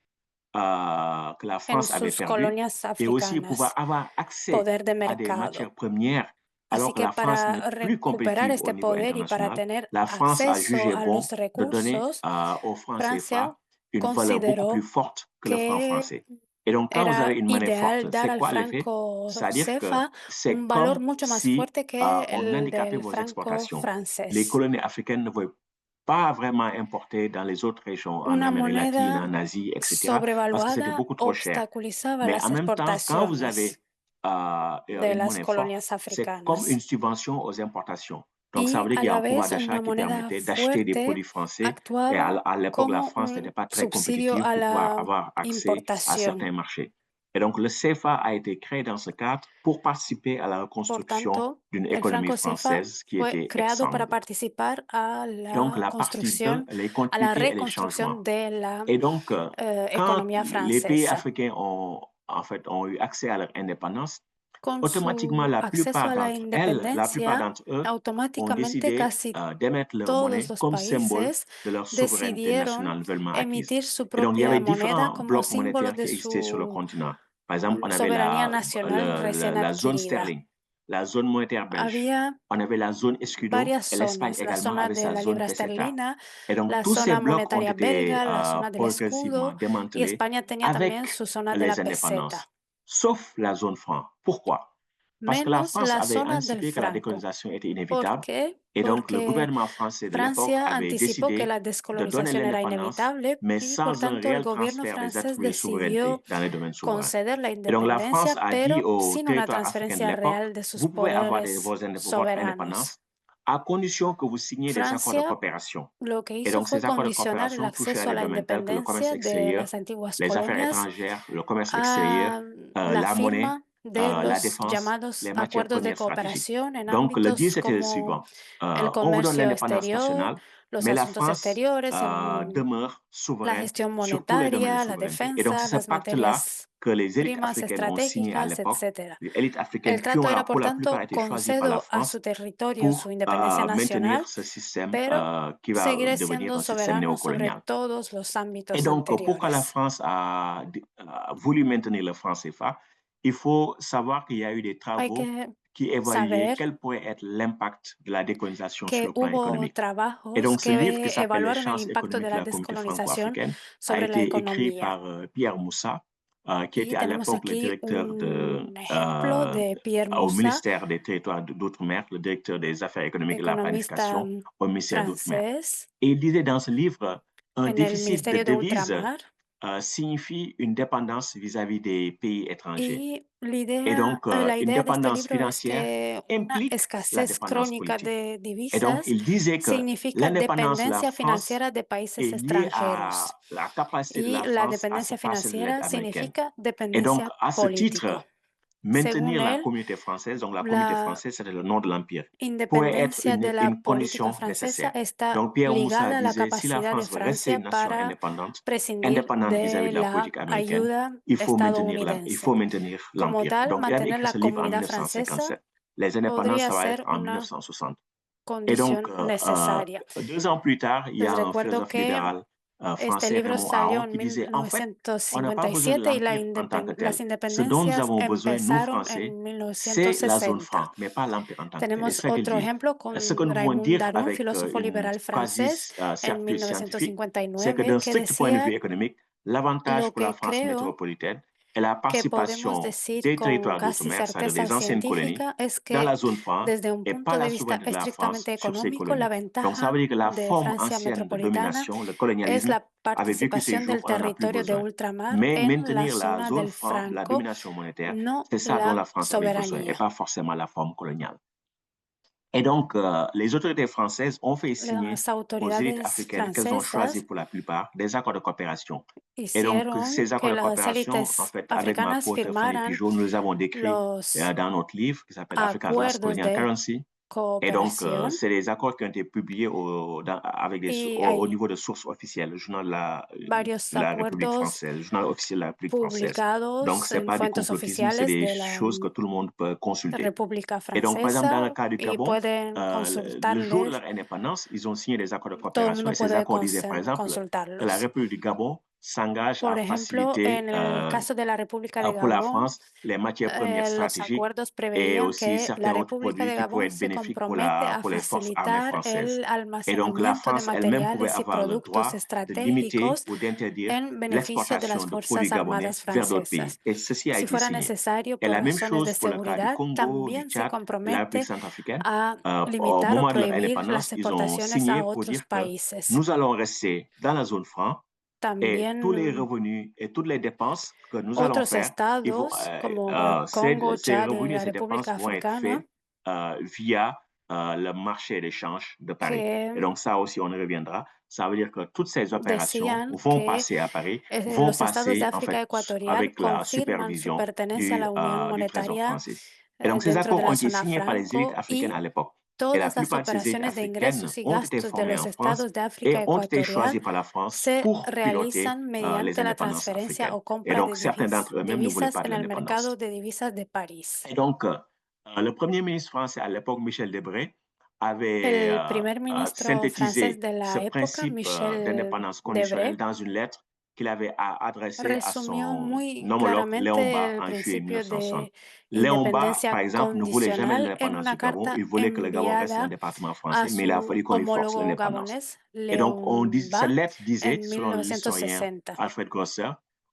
que la en France avait sus perdues colonias et aussi pouvoir africanas avoir accès poder de à des mercado. matières premières alors Así que que la France para n'est plus recuperar compétitive au este niveau poder y para international, tener la France a acceso jugé a bon los de donner recursos, au franc Francia CFA une valeur beaucoup plus consideró forte que le franc que français. Et donc, quand vous era avez une monnaie forte, ideal dar c'est al quoi l'effet? franco C'est-à-dire que CFA c'est un valor comme mucho más si fuerte que on el handicapait del vos franco exportations. Les francés. colonies africaines ne veulent pas vraiment importer dans les autres régions, en Una Amérique latine, moneda en Asie, etc., parce que c'était sobrevaluada beaucoup trop cher. obstaculizaba Mais las en même temps, quand vous avez exportaciones de une las monnaie forte, colonias c'est comme une africanas. subvention aux importations. Donc, ça Y veut dire a qu'il y a la un pouvoir vez d'achat una qui moneda permettait d'acheter des produits fuerte français. Et actuaba à l'époque, la como France n'était un pas très subsidio compétitive a pour pouvoir la avoir accès à importación. certains marchés. Et donc, le CFA a été créé dans ce cadre pour participer à la Por reconstruction tanto, d'une el économie franco CFA française qui fue était creado para exsangue. participar a Donc, la la partie 2, construcción, les a la continuités et les changements. reconstrucción de la Et donc, quand economía les pays francesa. africains ont eu accès à leur indépendance, Con automatiquement, su acceso a la la plupart independencia, d'entre eux ont automáticamente décidé casi d'émettre leur monnaie todos los comme symbole países de leur souveraineté decidieron nationale nouvellement acquise. emitir su Et donc, il y avait propia moneda différents como blocs símbolo monétaires de qui existaient sur le su continent. Par exemple, on avait soberanía nacional recién la zone adquirida. sterling. la zone monétaire belge, había on avait la zone Escudo, varias et l'Espagne zonas, la également zona avait de sa la zone libra peseta. esterlina, Et donc, la tous ces zona blocs ont monetaria été belga, la zona del progressivement escudo, y démantelés España tenía también avec su zona de les la peseta, indépendances, sauf la zone franc. Pourquoi? Parce que la menos France la avait zona del anticipé que la franco. décolonisation était ¿Por inévitable, qué? et donc le Porque gouvernement français de l'époque Francia avait anticipó que décidé la de donner descolonización era l'indépendance, inevitable mais y por sans un tanto el réel gobierno transfert des francés attributs de souveraineté decidió dans les domaines souverains. conceder la Et donc la France independencia, a dit pero aux sin una territoires africains de transferencia l'époque, real de sus vous pouvez avoir poderes votre soberanos. indépendance à condition que vous signiez des accords de Francia coopération. lo que Et hizo donc fue ces accords de condicionar el coopération touchaient à acceso a des la domaines tels que le commerce independencia de extérieur, las antiguas les affaires colonias étrangères, le commerce extérieur, a la la monnaie, firma de la los défense, llamados les matières acuerdos de premières stratégiques. cooperación en Donc le deal, ámbitos c'était le como suivant. el On vous donne comercio l'indépendance exterior, nationale, los mais la asuntos France exteriores, demeure la souveraine gestión sur tous les domaines de monetaria, la souveraineté. Et donc defensa, c'est ce las pacte-là materias que les élites primas africaines ont signé à estratégicas, l'époque, etc. les élites africaines El qui ont trato era, pour por la plupart tanto, été choisies par la concedo a France su territorio su pour independencia maintenir nacional, ce système pero qui va seguiré devenir siendo un système soberano sobre néocolonial. todos los Et ámbitos donc, pourquoi la anteriores. France a voulu maintenir le franc CFA? Il faut savoir qu'il y a eu des Hay travaux que qui évaluaient saber quel pourrait être l'impact de la décolonisation sur que le plan hubo économique. Et trabajos donc, ce livre qui que s'appelle Les evaluaron el chances impacto de économiques de la la communauté descolonización franco-africaine a sobre la été écrit economía. par Pierre Moussa, qui Y était à tenemos l'époque le aquí directeur un ejemplo de Pierre au Moussa, ministère des Territoires d'Outre-mer, le directeur des Affaires économiques et de la economista planification au ministère d'Outre-mer. francés Et il disait dans ce livre, un en el déficit de Ministerio de devises Ultramar. signifie une dépendance vis-à-vis des pays étrangers. Y Et donc, la une idea de este dépendance libro es financière que una implique la escasez dépendance crónica politique. de Et donc, divisas il disait que significa l'indépendance de la dependencia France financiera de países est liée extranjeros. à la capacité de Y la la France à se dependencia passer de l'aide financiera américaine. significa Et donc, dependencia à ce titre, político. maintenir Según la él, communauté française, donc la communauté la française, c'était le nom de l'empire, pourrait être independencia de la une política condition francesa nécessaire. está Donc, Pierre Moussa ligada a la disait, si la capacidad de France veut rester Francia une nation para indépendante, prescindir indépendante vis-à-vis de de la la politique américaine, ayuda il faut maintenir Como l'empire. tal, Donc, il avait mantener écrit la ce livre en comunidad francesa 1957. Les indépendances, podría ça va être ser en una 1960. Et donc, condición necesaria. 2 ans plus tard, il y Les a un recuerdo philosophe que libéral este français, libro Raymond salió Aron, en qui disait, en fait, on n'a pas besoin de 1957 y l'empire en tant que tel. las Ce dont nous independencias avons besoin, nous, empezaron Français, en c'est la zone 1960. franc, mais pas l'empire en tant que tel. Et c'est Tenemos ça qu'il otro dit. ejemplo Ce que con nous pouvons Raymond dire Daron, avec filósofo une liberal quasi francés, en certitude scientifique, c'est que 1959, d'un que strict point de vue decía économique, l'avantage lo pour la que France creo métropolitaine est la que podemos participation decir des con territoires casi d'outre-mer, c'est-à-dire certeza des anciennes colonies, científica es dans que la zone franc desde un et pas punto de la vista souveraineté de la France estrictamente sur ses económico, la colonies. Donc, ça veut ventaja dire que la de forme Francia ancienne de metropolitana domination, le es colonialisme, la avait vécu ses participación jours, del on n'en a plus territorio de besoin. ultramar Mais en la maintenir la zona zone del franc, la Franco, domination monétaire, no c'est ça dont la la France avait besoin et soberanía. pas forcément la forme coloniale. Et donc, les autorités françaises ont fait signer Las aux élites autoridades africaines qu'elles ont choisies francesas pour la plupart des accords de coopération. Et donc, hicieron ces accords que de las coopération, en élites fait, avec ma africanas coauteure Fanny firmaran Pigeot, nous les avons décrits los dans notre livre qui s'appelle Africa's Last acuerdos Colonial de Currency. Et donc, cooperación c'est des accords qui ont été publiés y au hay niveau de sources officielles, le journal varios de la République acuerdos française, le journal officiel de la République française. Donc, publicados c'est en pas du fuentes complotisme, c'est oficiales des de la choses que tout le monde peut consulter. República Et donc, par exemple, dans le Francesa cas du y Gabon, pueden le jour de consultarles. leur indépendance, ils ont signé des accords de Todo el coopération mundo et ces puede accords disaient, par exemple, que la consultarlos. République du Gabon s'engage Por à ejemplo, faciliter en el caso de la República de pour la Gabón, France les matières premières los stratégiques acuerdos et preveían aussi que la certains autres República produits de qui pourraient Gabón être se bénéfiques compromete a pour les forces armées facilitar françaises. el Et donc, la almacenamiento de France elle-même pouvait materiales y avoir le productos droit de limiter estratégicos ou d'interdire en beneficio de las l'exportation de produits Fuerzas gabonais Armadas vers d'autres pays. francesas. Et ceci a Si été fuera signé. necesario Et por la même razones de chose pour le cas du seguridad, Congo, du también se Tchad, de la République compromete centrafricaine. a Au limitar o moment de leur prohibir indépendance, las ils ont exportaciones signé a pour otros dire que países. nous allons rester dans la zone franc et tous les También revenus et toutes les dépenses que nous allons otros faire, estados como el Congo, ces Chad y revenus et la ces dépenses República vont être Africana, faits via le marché d'échange de Paris. Et que donc ça aussi, on y reviendra. Ça veut dire que toutes ces opérations decían vont que passer à Paris, vont los estados de passer en África fait Ecuatorial avec la confirman su supervision pertenencia a la Unión du Trésor Monetaria français. Et donc ces dentro de accords ont la été zona signés par les élites franco africaines à y l'époque. Et la todas las plupart de ces élites operaciones de africaines ingresos y ont été gastos de formées los en France estados de et África ont été Ecuatorial choisis par la France se pour piloter realizan les mediante la indépendances transferencia africaines. o Et compra de donc, certains d'entre eux-mêmes ne voulaient divisas pas de en el l'indépendance. mercado de divisas de París. Et donc, le premier ministre français à l'époque, Michel Debré, avait El primer ministro francés synthétisé de ce la época, principe Michel d'indépendance conditionnelle Debré, dans une lettre qu'il avait adressé à resumió son muy homologue Léon Mba claramente el en juillet principio 1960. de Léon Mba, par independencia exemple, ne voulait jamais condicional en l'indépendance una du Gabon. carta Il voulait que le Gabon reste un enviada département a français, mais il a fallu su qu'on lui force homólogo l'indépendance. gabonés, Et donc, cette Leon lettre disait, en selon l'historien 1960. Alfred Grosser,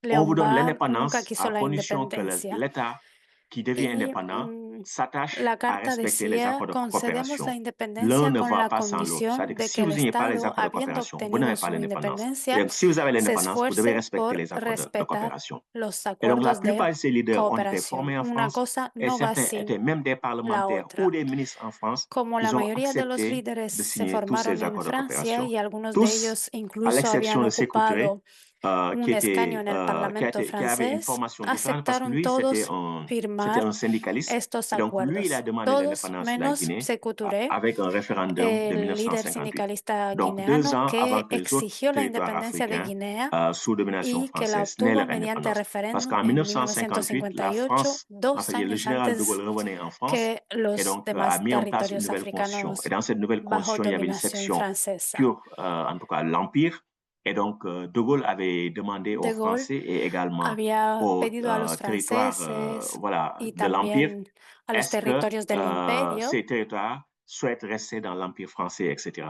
on vous Leon donne nunca l'indépendance quiso à la condition que independencia l'État qui devient y indépendant s'attache la à carta respecter les decía, accords de concedemos coopération. la L'un independencia ne con va la pas sans l'autre. C'est-à-dire condición que de si que vous el n'avez pas les Estado, accords de habiendo coopération, vous obtenido n'avez pas su l'indépendance. independencia, Donc, si vous avez se l'indépendance, vous devez esfuerce respecter por les accords de respetar coopération. los Et donc, la acuerdos plupart de de ces leaders ont été cooperación. formés en Una France cosa et no va certains étaient sin même des la parlementaires ou otra. des ministres en France. Como la Ils ont mayoría de los accepté líderes de se signer tous formaron ces en accords de Francia coopération. y algunos de Tous, ellos à incluso l'exception habían de Sékou Touré, ocupado un escaño en el Parlamento qui avait une francés, formation différente parce que aceptaron lui, c'était todos un firmar syndicaliste. estos Et donc, lui, il a acuerdos. demandé Todos l'indépendance de la menos Guinée Sékou Touré, avec un référendum de el líder 1958. sindicalista Donc, 2 guineano ans avant que que les autres exigió la territoires independencia de africains Guinea sous domination y que la française n'aient obtuvo leur mediante indépendance. Parce referéndum qu'en en 1958, la 1958, France, en dos fait, le años général de antes Gaulle revenait en France que et los donc a demás mis en place une territorios nouvelle constitution. Et africanos dans cette nouvelle bajo constitution, il y avait une dominación section francesa. sur, en tout cas, l'Empire. Et donc, De Gaulle avait demandé aux De Gaulle Français et également había aux pedido a los territoires franceses voilà, y de l'Empire, también a los est-ce que territorios del imperio, ces territoires souhaitent rester dans l'Empire français, etc.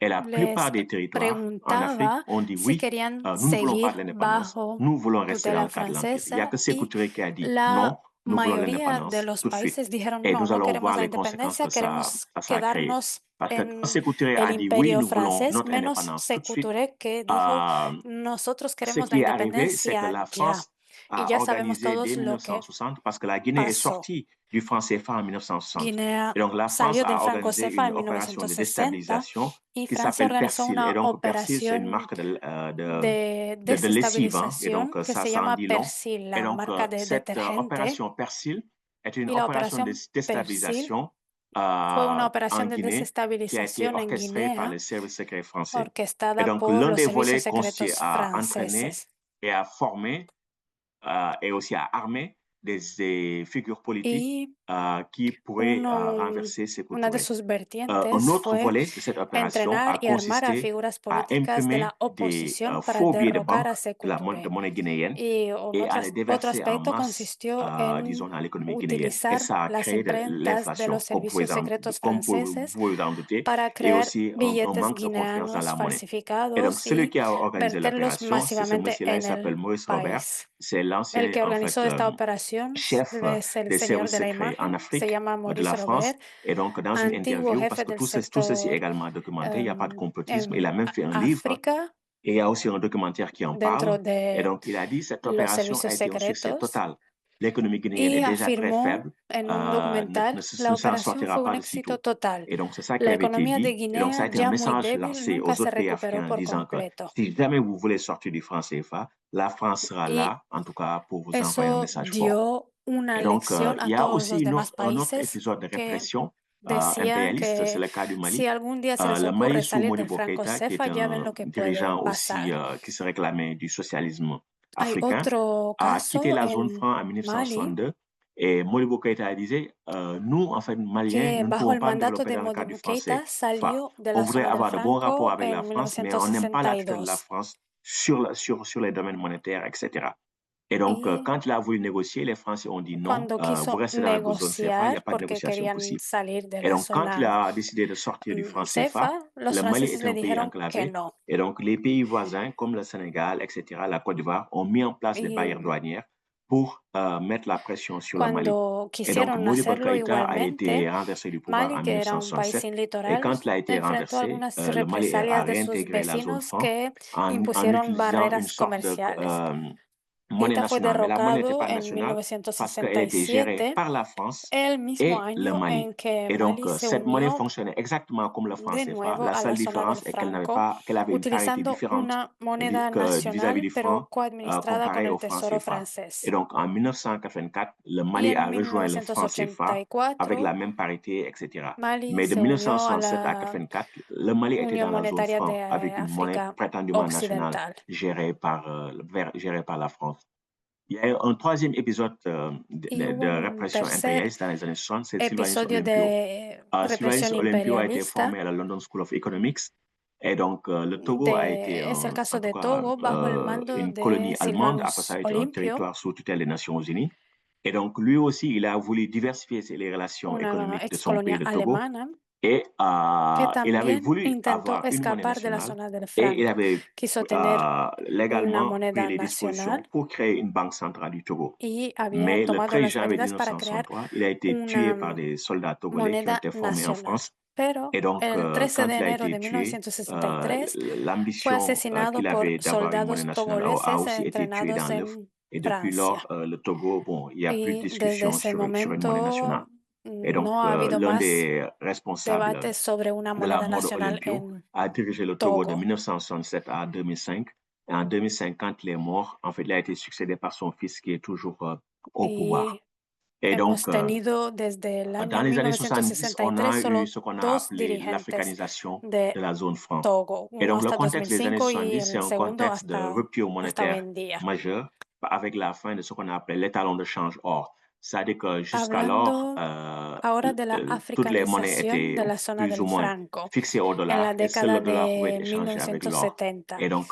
Et la les plupart des territoires en Afrique preguntaba ont dit si oui, querían nous ne voulons pas de seguir l'indépendance, bajo nous voulons rester dans tutela le cadre de l'Empire. Il n'y a francesa que Sékou y Touré qui a dit la non, nous voulons mayoría de l'indépendance los tout de suite. países dijeron Et no, nous no allons queremos voir la les conséquences independencia, que ça queremos a créé. quedarnos Parce que quand en Sékou Touré a el dit oui, imperio nous voulons francés, notre menos indépendance tout de Sékou suite, Touré que dijo nosotros ce queremos la qui est arrivé, c'est que independencia la ya. France Y a ya sabemos organisé dès todos lo que 1960, parce que la Guinée est pasó. sortie du franc CFA en 1960. Guinea Et donc la France salió del a franco organisé CFA une en opération de 1960 déstabilisation y qui Francia s'appelle organizó Persil. Et una donc Persil, c'est une operación marque de de lessive. Hein? Et desestabilización donc que ça se en llama dit long. Persil, Et la donc marca de cette detergente. opération Persil est une Y la opération de operación Persil déstabilisation fue una en operación de Guinée qui a été desestabilización en orchestrée par Guinea, les services secrets français. Et orquestada donc por l'un los des servicios volets consistait secretos à entraîner franceses. et à former et aussi à armer des figures politiques Y qui pourraient renverser Sékou una de Touré. sus vertientes Un autre fue volet de cette opération entrenar a y armar a consisté figuras à políticas de imprimer la des oposición para faux billets de derrocar banque a de Sékou la Touré. monnaie guinéenne Y et à les otro déverser en aspecto masse, consistió en disons, dans l'économie guinéenne. Et utilizar ça a las créé de imprentas de l'inflation, los servicios secretos comme vous franceses pouvez vous en douter, para et crear aussi un billetes manque de confiance dans guineanos la monnaie. Et donc, falsificados celui y qui a organisé verterlos l'opération, c'est ce masivamente monsieur-là, il en s'appelle el Maurice Robert. país. C'est El l'ancien, que en fait, organizó esta operación chef es el des señor services de la secrets en imagen, se Afrique llama de Maurice la France. Robert, Et donc, dans une antiguo interview, jefe parce que del tout ceci est sector également documenté, il n'y a pas de complotisme, il en a même fait un livre África, et il y a aussi un documentaire qui en dentro parle. Et de donc, il a dit cette los opération a servicios été un succès secretos, total. L'économie guinéenne y est déjà très afirmó faible, en un documental, la ne s'en operación sortira fue un pas de éxito sitôt. total. Et donc, c'est ça qui La avait été economía de dit. Et donc, ça a Guinea, été un ya muy message débil, lancé nunca aux se autres pays recuperó africains en por disant que completo. si jamais vous voulez sortir du franc CFA, la France sera Y là, en tout cas, pour vous envoyer un eso message fort. dio una Et donc, lección il y a a todos los aussi demás un autre países épisode de que répression decía impérialiste, c'est que le cas du Mali. si algún día se les Le ocurre Mali sous salir del Modibo franco Keïta, qui est CFA, ya ven un lo que puede dirigeant aussi pasar. qui se réclamait du socialisme Hay africain, otro a quitté caso la zone en franc en Mali 1962. Et Modibo Keïta disait, nous, en fait, Maliens, que nous ne bajo pouvons el pas mandato développer de dans le cadre du Modibo français. Keïta salió de On la voudrait zona del avoir de bons rapports Franco avec la en France, mais on n'aime pas l'attitude de la 1962. France sur les domaines monétaires, etc. Et donc, Y quand il a voulu négocier, les Français ont dit non, cuando vous quiso restez dans la zone CFA, il n'y a negociar, pas de porque négociation querían possible. salir de Et la donc, quand il zona a décidé de sortir du franc CFA, CFA, los le Mali franceses est le un pays dijeron que enclavé. no. Et donc, les pays voisins, comme le Sénégal, etc., la Côte d'Ivoire, ont mis en place des Y barrières douanières pour mettre la pression sur le Mali. cuando Et donc, quisieron Modibo hacerlo Keïta a igualmente, été renversé du pouvoir Mali, en que era un país 1967. sin Et litoral, quand il a été enfrentó renversé, algunas le Mali a represalias de sus réintégré la zone vecinos franc que en impusieron utilisant une barreras sorte de comerciales. monnaie ETA fue nationale. Mais la monnaie n'était pas derrocado en nationale parce qu'elle était gérée 1967, par la France el mismo et le año Mali. en que Et donc, Mali se cette monnaie unió fonctionnait exactement comme le franc de CFA. nuevo La a seule la zona del différence est Franco, qu'elle avait une parité utilizando différente una moneda vis-à-vis nacional, du pero franc coadministrada con comparé el au franc Tesoro CFA. Et francés. donc, en 1984, le Y Mali a en rejoint le franc CFA avec 1984, la même parité, etc. Mali Mais de se unió a 1967 à la 84, le Mali était Unión dans la zone Monetaria franc de avec une monnaie África prétendument nationale Occidental. gérée par la France. Il y a eu un troisième épisode Y hubo de un répression tercer impérialiste dans les années 60, c'est Sylvanus episodio Olympio. de Sylvanus represión Olympio a été imperialista. formé à la London School of Economics Et donc, le Togo a été, es el caso en tout de cas, Togo, bajo el mando une de colonie allemande. Après ça, a Silvanus été un Olympio, territoire sous tutelle des Nations Unies. Et donc, lui aussi, il a voulu diversifier les relations una économiques de ex son pays, colonia le Togo. alemana, Et que il avait también voulu intentó avoir une monnaie escapar de la nationale zona del et il franco. avait Quiso tener una légalement pris moneda les dispositions nacional pour créer une banque centrale du Togo. y había Mais le tomado 13 las janvier medidas para crear 1963, il a été tué par una des soldats togolais qui ont moneda été formés en nacional. France. Pero Et donc, el 13 quand de il a enero été de tué, 1963 fue l'ambition asesinado qu'il por avait d'avoir une monnaie soldados nationale a togoleses aussi été tuée dans entrenados l'œuf. en Et depuis lors, Francia. le Togo, bon, il n'y a plus de Y desde discussion ese sur une monnaie nationale. momento Et donc, no ha habido l'un más des responsables debates sobre una de la moneda mort nacional d'Olympio en a dirigé le Togo de Togo. 1967 à 2005. Et en 2005, quand il est mort, en fait, il a été succédé par son fils qui est toujours au pouvoir. Y Et donc, hemos tenido desde el dans año les années 70, on 1963 a eu solo ce qu'on a dos appelé dirigentes l'africanisation de de la zone franc. Togo, Et uno donc, le hasta contexte des années 2005 y 70, c'est el un segundo contexte de rupture hasta hoy monétaire en día. majeure avec la fin de ce qu'on appelait l'étalon de change or. C'est-à-dire que jusqu'alors, Hablando ahora de la toutes les monnaies africanización étaient de la zona plus ou del moins franco fixées au en dollar la et seul le década dollar pouvait être de échangé avec l'or. 1970, Et donc,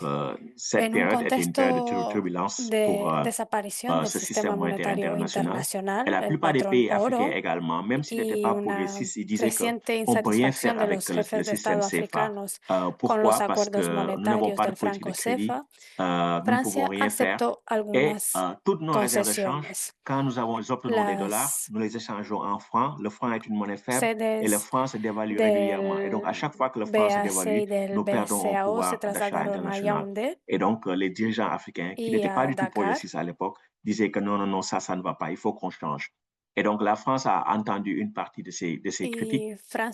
cette en un période était une période de contexto turbulence pour de desaparición del ce sistema système monétaire monetario international. Et internacional, la el plupart des patrón pays africains oro, également, même s'ils n'étaient y pas una progressistes, ils disaient creciente qu'on ne peut rien insatisfacción faire de avec los jefes de système Estado CFA. africanos con Pourquoi? los Parce acuerdos que nous n'avons monetarios pas de del politique de franco crédit, CFA. nous ne pouvons Francia rien faire. aceptó Et algunas toutes nos réserves de change, concesiones. quand nous obtenons des dollars, Las nous les échangeons en francs. Le franc est une monnaie faible et le sedes franc se dévalue régulièrement. Et donc, à del chaque fois que le franc se BAC dévalue, y del nous perdons en BCAO se pouvoir d'achat trasladaron a international. Yaoundé Et donc, les dirigeants africains, qui y n'étaient pas a du tout Dakar. progressistes à l'époque, disaient que non, non, non, ça ne va pas, il faut qu'on change. Et donc, la France a entendu une partie de ces critiques.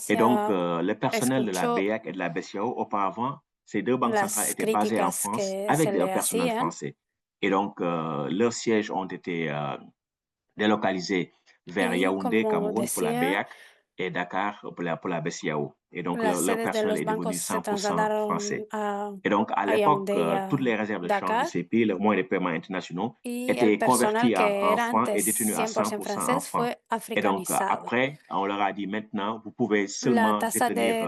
Y Et donc, Francia le personnel de la escuchó BEAC et de la BCAO, auparavant, ces deux banques centrales las étaient basées en críticas France que avec se des le personnels hacían français. Et donc, leurs sièges ont été délocalisés vers y, Yaoundé, como Cameroun pour la decía, BEAC et Dakar pour la BCAO. Et donc, las leur sedes de personnel los est devenu bancos se 100% français. trasladaron Et donc, à a l'époque, Yaoundé y toutes a les réserves de change de Dakar ces pays, les moyens de paiement internationaux, y el étaient personal convertis que en era francs et antes détenus à 100% 100% en francés francs. fue Et donc, africanizado. après, on leur a dit maintenant, vous pouvez La seulement tasa de détenir,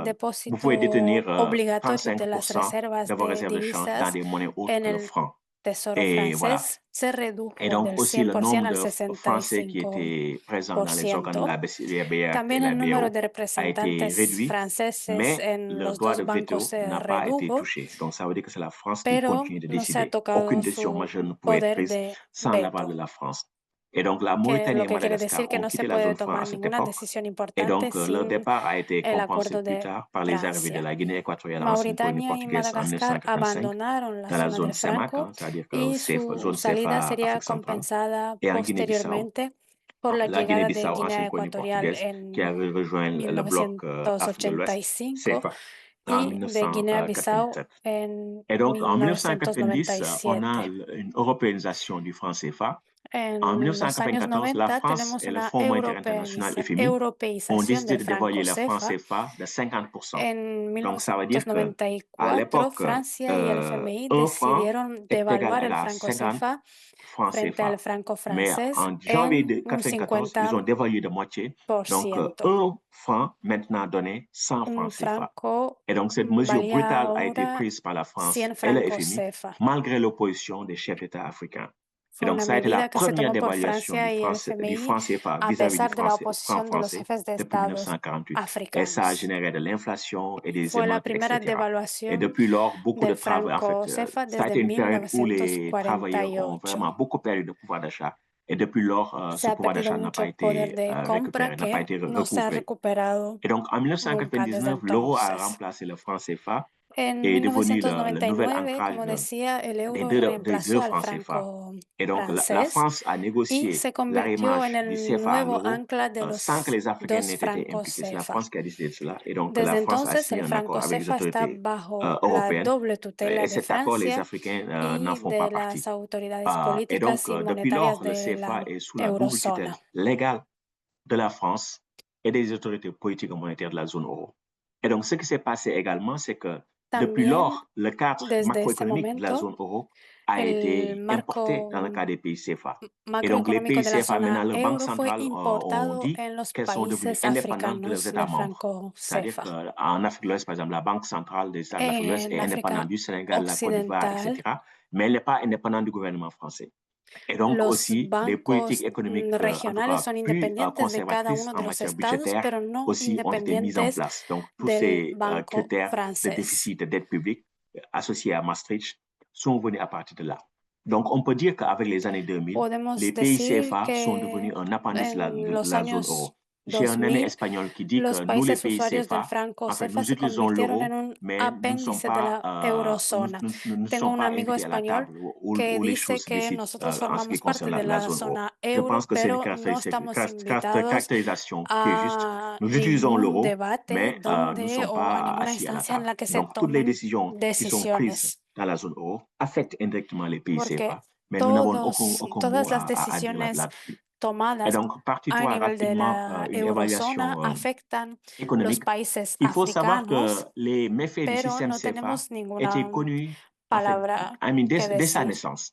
vous pouvez depósito détenir obligatorio de las 35% reservas de vos de réserves de change dans divisas des monnaies autres en que le el franc. Tesoro Et voilà. francés se Et redujo donc del aussi le 100% nombre al de Français qui étaient présents dans les organes de la 65%. BEAC et También la el número BO de a été representantes réduit, franceses mais en leur los droit dos de bancos veto se n'a pas été redujo, touché. Donc ça veut dire que c'est la France qui pero continue de no se ha décider. tocado Aucune décision su majeure ne pouvait être poder prise de sans l'aval de veto, la France. Et donc la que Mauritanie lo et que quiere decir Madagascar que ont no se quitté la puede zone franc à tomar cette ninguna époque. decisión Et importante donc leur sin départ a été el compensé acuerdo plus de tard par les arrivées de Francia. la Guinée équatoriale, ancienne colonie Mauritania y portugaise, en Madagascar 1985, abandonaron la dans la zona zone del CEMAC, Franco c'est-à-dire que y zone su salida CFA sería Afrique centrale, compensada et en Guinée-Bissau, posteriormente por la la llegada de Guinée-Bissau, Guinea ancienne colonie Ecuatorial portugaise, qui a en rejoint le bloc Afrique de l'Ouest, 1985 CFA, en y de Guinea-Bissau 1997. en Et donc, en 1990, on a 1997. une européanisation du franc CFA. En En los años 1994, la 90 France tenemos et le una Fonds monétaire international, FMI, ont europeización décidé del de franco dévaluer le franc CFA. CFA de 50%. En Donc, ça veut dire que à 1994, l'époque, Francia y el FMI un franc decidieron est égal devaluar el à franco 50 CFA francs frente al CFA. franco Mais francés en janvier en de un 1994, ils ont dévalué de moitié. Donc, 50%. un franc maintenant donnait 100 Un francs CFA. franco Et donc, cette mesure valía brutale a été ahora prise par la France 100 et le francos FMI, CFA. malgré l'opposition des chefs d'État africains. Et Fue donc, una ça a été la medida que se première tomó por dévaluation Francia y el du FMI franc CFA a vis-à-vis du pesar de la franc oposición de los français jefes de depuis estados 1948. Et ça a africanos. généré de l'inflation et des Fue la émeutes, primera etc. Et devaluación depuis lors, beaucoup de del travail, en franco fait, CFA ça a desde été une période où les travailleurs ont 1948. vraiment beaucoup perdu de pouvoir d'achat. Et depuis lors, Se ce ha pouvoir perdido d'achat n'a pas mucho poder été de compra récupéré, n'a pas que été no se ha recouvré. recuperado Et donc, en nunca desde 1999, l'euro a entonces. remplacé le franc CFA En et est devenu le nouvel 1999, ancrage como decía, el des euro des deux reemplazó al francs CFA. franco Et donc, la francés France a y négocié se convirtió en l'arrimage du el CFA à nuevo l'euro ancla de sans que los les Africains dos n'aient été francos impliqués. C'est la CFA. France qui a décidé de cela. Et donc, la Desde France a entonces, signé el un accord franco avec les CFA está autorités bajo la européennes. doble tutela Et de cet accord, les Francia Africains n'en y font de pas las partie. autoridades Et donc, políticas y depuis monetarias lors, le de CFA la est sous la double tutelle eurozona. légale de la France et des autorités politiques et monétaires de la zone euro. Et donc, ce qui s'est passé également, c'est que Depuis También, lors, le cadre desde ese macroéconomique de la momento, zone euro a el été importé marco dans le cas des pays CFA. Et donc, les macroeconómico pays de la CFA, maintenant, zona leurs banques euro fue centrales ont importado dit en los qu'elles sont devenues países indépendantes de leurs africanos États del membres. Franco C'est-à-dire CFA. qu'en Afrique de l'Ouest, par exemple, la Banque centrale des États de l'Afrique de l'Ouest est En indépendante África du Sénégal, de la Côte d'Ivoire, Occidental, etc. Mais elle n'est pas indépendante du gouvernement français. Et donc los aussi, les politiques bancos économiques, en tout regionales cas son plus independientes de cada conservatrices uno en de los matière estados, budgétaire pero no aussi ont été mises en independientes place. Donc, tous del ces Banco critères de francés. déficit de dette publique associés à Maastricht sont venus à partir de là. Donc, on peut dire qu'avec les années 2000, Podemos les pays decir CFA sont devenus que un appendice de en los la zone años euro. J'ai un ami 2000, espagnol qui dit los que nous, les países pays usuarios del CFA, Franco en fait, CFA nous se utilisons convirtieron l'euro, en un mais nous ne sommes apéndice de la pas, eurozona. nous Tengo sommes un pas amigo invités à la español table que où les dice choses se que décident nosotros en ce qui formamos parte concerne de la la zone euro. zona Je euro, pense que c'est une pero no estamos invitados caractérisation qui est juste. a Nous utilisons ningún l'euro, debate mais nous ne donde sommes o a pas ninguna assis à la instancia en table. la que se Donc, toutes les tomen décisions qui sont prises decisiones, dans la zone euro affectent indirectement les pays porque CFA, mais nous n'avons aucun todas mot las à dire decisiones là-dessus. Et tomadas donc, partie a toi nivel de rapidement la une eurozona évaluation afectan los économique. países Il faut savoir que africanos, les méfaits du pero système no CFA tenemos étaient ninguna connus, en fait, palabra que dès sa decir. naissance.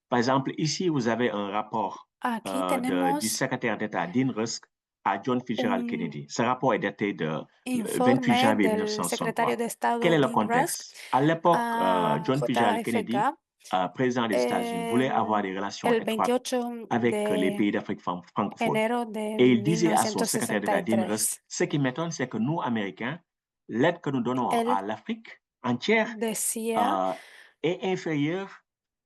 Par exemple, ici, vous avez un rapport Aquí du tenemos secrétaire d'État Dean Rusk à John Fitzgerald un Kennedy. Ce rapport est daté de 28 informe janvier del secretario 1963. de Estado Quel est le Dean Rusk contexte? À l'époque, a John Fitzgerald Kennedy, JFK président des États-Unis, voulait avoir des relations el étroites 28 avec les de pays d'Afrique francophone. enero de Et il disait à son secrétaire d'État Dean Rusk, 1963. ce qui m'étonne, c'est que nous, Américains, l'aide que nous donnons Él à l'Afrique entière decía, est inférieure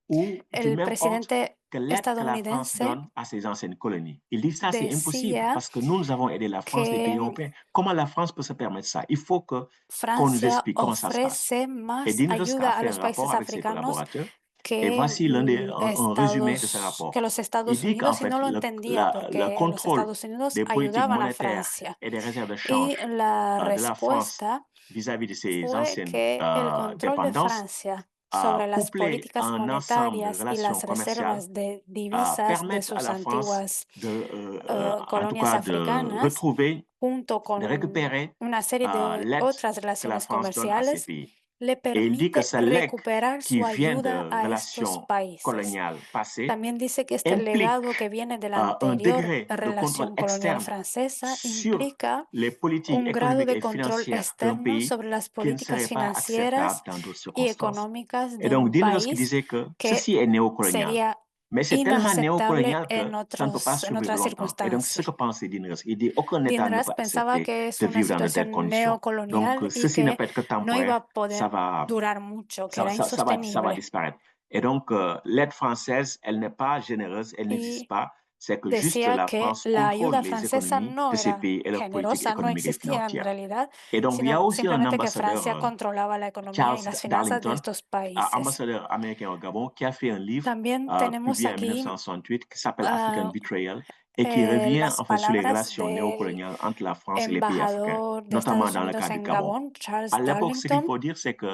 ou du el même ordre presidente que l'aide que la France estadounidense donne à ses anciennes colonies. Il dit ça, c'est impossible decía parce que nous avons aidé la France, les pays que européens. Comment la France peut se permettre ça? Il faut qu'on nous Francia explique comment ça se passe. ofrece Et más Dean Rusk a ayuda a fait un los rapport países avec ses africanos collaborateurs. Et que voici un résumé de ce rapport. que los Il Estados dit qu'en Unidos y fait, no lo entendía le porque los contrôle Estados Unidos des politiques ayudaban a monétaires Francia. et des réserves de Y change la de la France respuesta vis-à-vis de ses fue anciennes que el control de dépendances, Francia sobre las couplé à políticas un ensemble de monetarias y relations las commerciales, reservas de divisas de permettent à sus la France antiguas en tout colonias cas, de africanas, retrouver, junto de con récupérer una serie de l'aide otras que la relaciones France donne à ces comerciales, pays. le Et il dit que permite ce legs recuperar qui su vient de ayuda a estos relations países. coloniales passées También dice que este implique legado que viene de la un anterior degré de contrôle relación colonial externe francesa sur implica les politiques un grado économiques de et control financières d'un externo pays sobre las qui ne políticas serait pas financieras acceptable dans d'autres y circonstances. económicas Et de donc, un Dean Rusk país disait que que ceci est néocolonial. sería Mais c'est tellement inaceptable néocolonial que ça ne peut pas en survivre otras longtemps. Et donc, c'est ce circunstancias. que pensait Dean Rusk. Il dit aucun État Dean ne Rusk peut pensaba accepter que es de una vivre dans de telles situación conditions. neocolonial Donc, y ceci ne que peut être que no iba temporaire. a poder durar mucho, que era Ça va insostenible. disparaître. Et donc, l'aide française, elle n'est pas généreuse, elle n'existe Y pas. C'est que juste decía la que France la contrôle ayuda les francesa économies no de ces era pays et leurs politiques generosa, no économiques et existía en financières. realidad, Et donc, il y a sino aussi un simplemente que ambassadeur, Francia controlaba la economía y Charles las finanzas de Darlington, estos países. ambassadeur américain au Gabon, qui a fait un livre También tenemos publié en aquí 1968 qui s'appelle African Betrayal et qui revient las en fait sur les palabras relations del néocoloniales entre la France et les pays africains, embajador de notamment Estados dans le Unidos cas du en Gabon. Gabón, Charles À l'époque, ce qu'il Darlington, faut dire, c'est que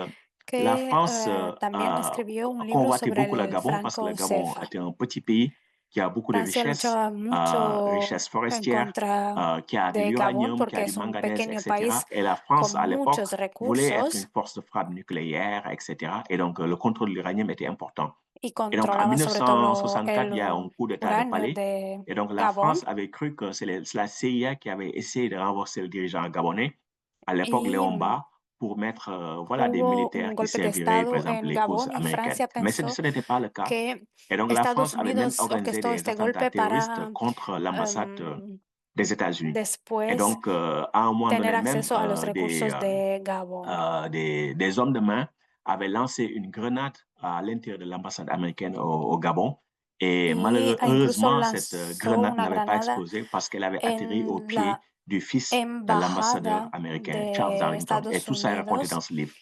la que France también escribió un libro convoitait sobre beaucoup le el Gabon parce que le Franco Gabon CFA. était un petit pays qui a beaucoup de Francia richesses, luchaba mucho richesses en forestières, contra qui a de de Gabón l'uranium, qui a porque du es un manganèse, pequeño etc. país Et la con France, à l'époque, muchos voulait être une recursos force de frappe nucléaire, etc. Et donc, le contrôle de l'uranium était important. y Et donc, en controlaba sobre todo 1964, el il y a un coup d'État de uranio palais. de Et donc, la Gabón France avait cru que c'est la CIA qui avait essayé de renverser le dirigeant gabonais, à l'époque y Léon Mba, pour mettre voilà, des hubo militaires un qui golpe de serviraient, par Estado exemple, en les causes Gabón y américaines. Francia Mais pensó ce n'était pas le cas. que Et donc, la France Estados avait même Unidos organisé orquestó des este attentats golpe terroristes para contre l'ambassade des États-Unis. Et después donc, à un moment tener donné, même acceso a los recursos de Gabón. des hommes de main avaient lancé une grenade à l'intérieur de l'ambassade américaine au Gabon. Et Incluso malheureusement, cette lanzó grenade una n'avait pas granada explosé parce qu'elle avait atterri au en pied la du fils de l'ambassadeur embajada américain, Charles de Darlington. Et Estados tout ça est raconté Unidos dans ce livre.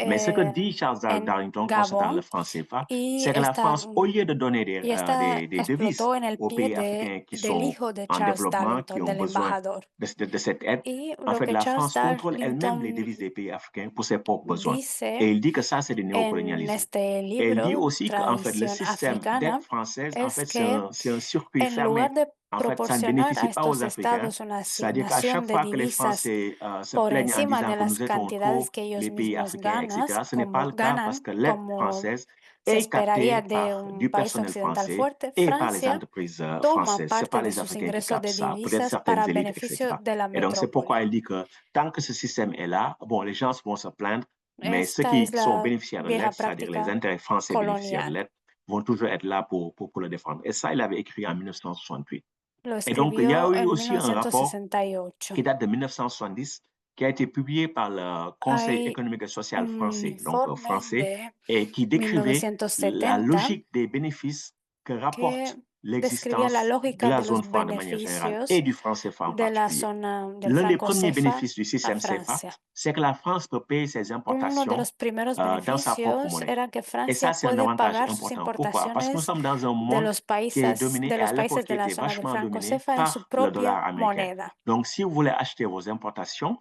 Mais ce que dit Charles en Darlington concernant le Gabón franc CFA, y c'est que la France, au lieu de donner esta des devises explotó en el aux pie pays africains qui del sont hijo de en Charles développement, qui Darlington, ont del besoin embajador. de cette aide, Y en lo fait, que la Charles France contrôle elle-même les Darlington devises des pays africains pour ses propres besoins. dice Et il dit que ça, c'est du en néocolonialisme. este Et il dit libro, aussi qu'en fait, le Tradición système Africana, d'aide française, en es fait, que c'est un circuit en lugar fermé de en fait, ça ne proporcionar a bénéficie pas aux estos Africains. estados una C'est-à-dire qu'à asignación chaque de fois que les divisas Français se por plaignent en encima disant de que las nous aidons cantidades trop que ellos les pays mismos africains, etc., ce n'est pas le cas parce ganan, que l'aide como française se est esperaría captée de par du un país personnel occidental français fuerte. et par les Francia entreprises toma françaises. Ce n'est parte pas de les sus Africains qui ingresos captent de ça, peut-être divisas certaines para élites, beneficio etc. de la Et donc, c'est pourquoi metrópoli. elle dit que tant que ce système est là, bon, les gens vont se plaindre, mais ceux Esta es qui sont la bénéficiaires de vieja l'aide, c'est-à-dire les práctica intérêts français bénéficiaires de colonial. l'aide, vont toujours être là pour le défendre. Et ça, il avait écrit en 1968. Lo Et donc, il y a escribió eu en aussi un rapport 1968. qui date de 1970, qui a été publié par le Conseil Hay économique et social un français, donc informe français, de et qui décrivait la 1970 logique des bénéfices que que rapporte describía la l'existence de lógica la de los zone franc de manière générale beneficios et du franc CFA en de la particulier. zona del L'un des franco premiers CFA bénéfices du a système CFA, Francia. c'est que la France peut payer ses Uno de importations los primeros dans sa propre beneficios monnaie. era que Et Francia ça, c'est un puede avantage pagar sus important. Pourquoi? Parce que nous importaciones sommes dans un de monde los qui est dominé et à l'époque países qui de la était zona del vachement franco dominé CFA en su par le dollar propia américain. moneda. Donc, si vous voulez acheter vos importations,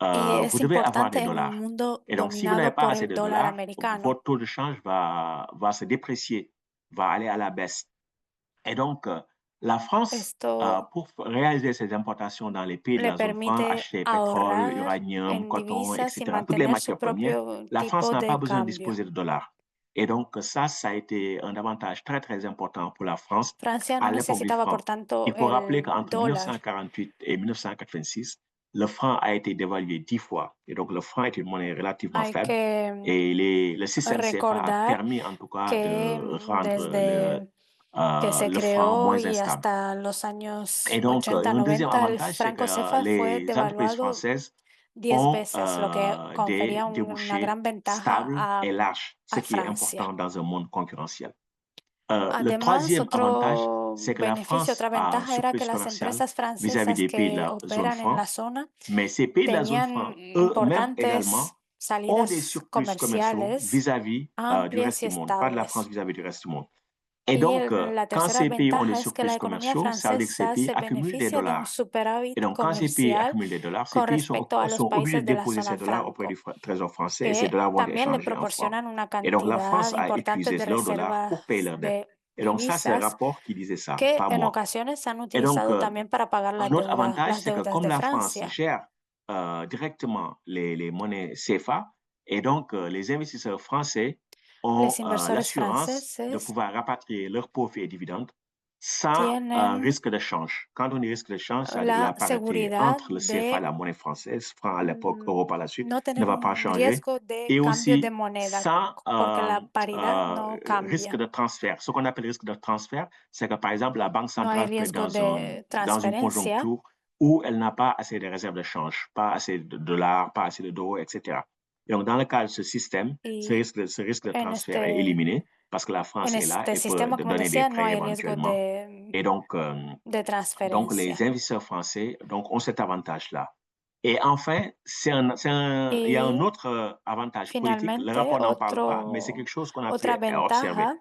Y vous es devez avoir importante des en un dollars. mundo Et donc, si vous n'avez dominado pas por assez el de dólar dollars, americano. votre taux de change va se déprécier, va aller à la baisse. Et donc, la France, Esto pour réaliser ses importations dans les pays de le la zone franc, permite acheter pétrole, ahorrar uranium, en coton, divisas y etc., toutes les mantener su matières premières, propio la France tipo n'a pas de besoin de cambio. disposer de dollars. Et donc, ça a été un avantage très, très important pour la France Francia no à l'époque du necesitaba, franc. por tanto, Il faut rappeler el qu'entre dólar. 1948 et 1986, le franc a été dévalué 10 fois. Et donc, le franc est une monnaie relativement Hay faible. que Et le système CFA a recordar permis, en tout cas, que de rendre desde que se le franc creó moins y instable. hasta los años Et donc, 80, un deuxième 90, el avantage, c'est franco que CFA fue les entreprises devaluado françaises 10 ont veces, lo que confería des una débouchés gran ventaja stables et larges, ce a qui est Francia. important dans un monde concurrentiel. Le Además, troisième avantage, otro c'est que la beneficio, France otra a un ventaja era que surplus las commercial empresas vis-à-vis francesas des pays de que la zone operan en franc, la zona mais ces pays de la zone franc, tenían eux-mêmes également, importantes ont des salidas surplus commerciaux comerciales vis-à-vis du amplias reste y du monde, pas de la estables. France vis-à-vis du reste du monde. Et Y donc, la quand tercera ces pays ont des ventaja es que la surplus economía commerciaux, ça veut dire que ces francesa pays se accumulent des beneficia de un dollars. Et superávit donc, quand ces pays comercial accumulent des dollars, ces con pays respecto a los sont obligés países de de la déposer ces zona dollars auprès du franco, trésor français et ces que dollars vont être también le échangés en francs. proporcionan una Et donc, la France cantidad a importante épuisé de leurs dollars reservas pour payer leurs dettes. de Et donc, ça, c'est un divisas rapport qui disait ça, que pas en moi. ocasiones se han Et donc, utilizado también para pagar un autre avantage, las c'est que deudas comme de la France Francia. gère directement les monnaies CFA, et donc les investisseurs français ont Les inversores l'assurance de franceses pouvoir rapatrier leurs profits et dividendes sans tienen risque de change. Quand on dit risque de change, c'est-à-dire la la parité seguridad entre le CFA, de la monnaie française, franc à l'époque, euro par la suite, no ne tener va pas un changer. riesgo de Et cambio de aussi moneda, sans porque la paridad no risque cambia. de transfert. Ce qu'on appelle risque de transfert, c'est que par exemple, la Banque No hay centrale peut être riesgo de dans une transferencia. conjoncture où elle n'a pas assez de réserves de change, pas assez de dollars, pas assez d'euros, etc. Et donc, dans le cas de ce système, ce risque de transfert est éliminé parce que la France en est là este et peut sistema, como donner des decía, no prêts hay riesgo éventuellement. Et donc, de transferencia. les investisseurs français ont cet avantage-là. Et enfin, il y a un autre avantage politique. Le Finalmente, rapport n'en parle pas, mais c'est quelque chose qu'on a pu otra observer. ventaja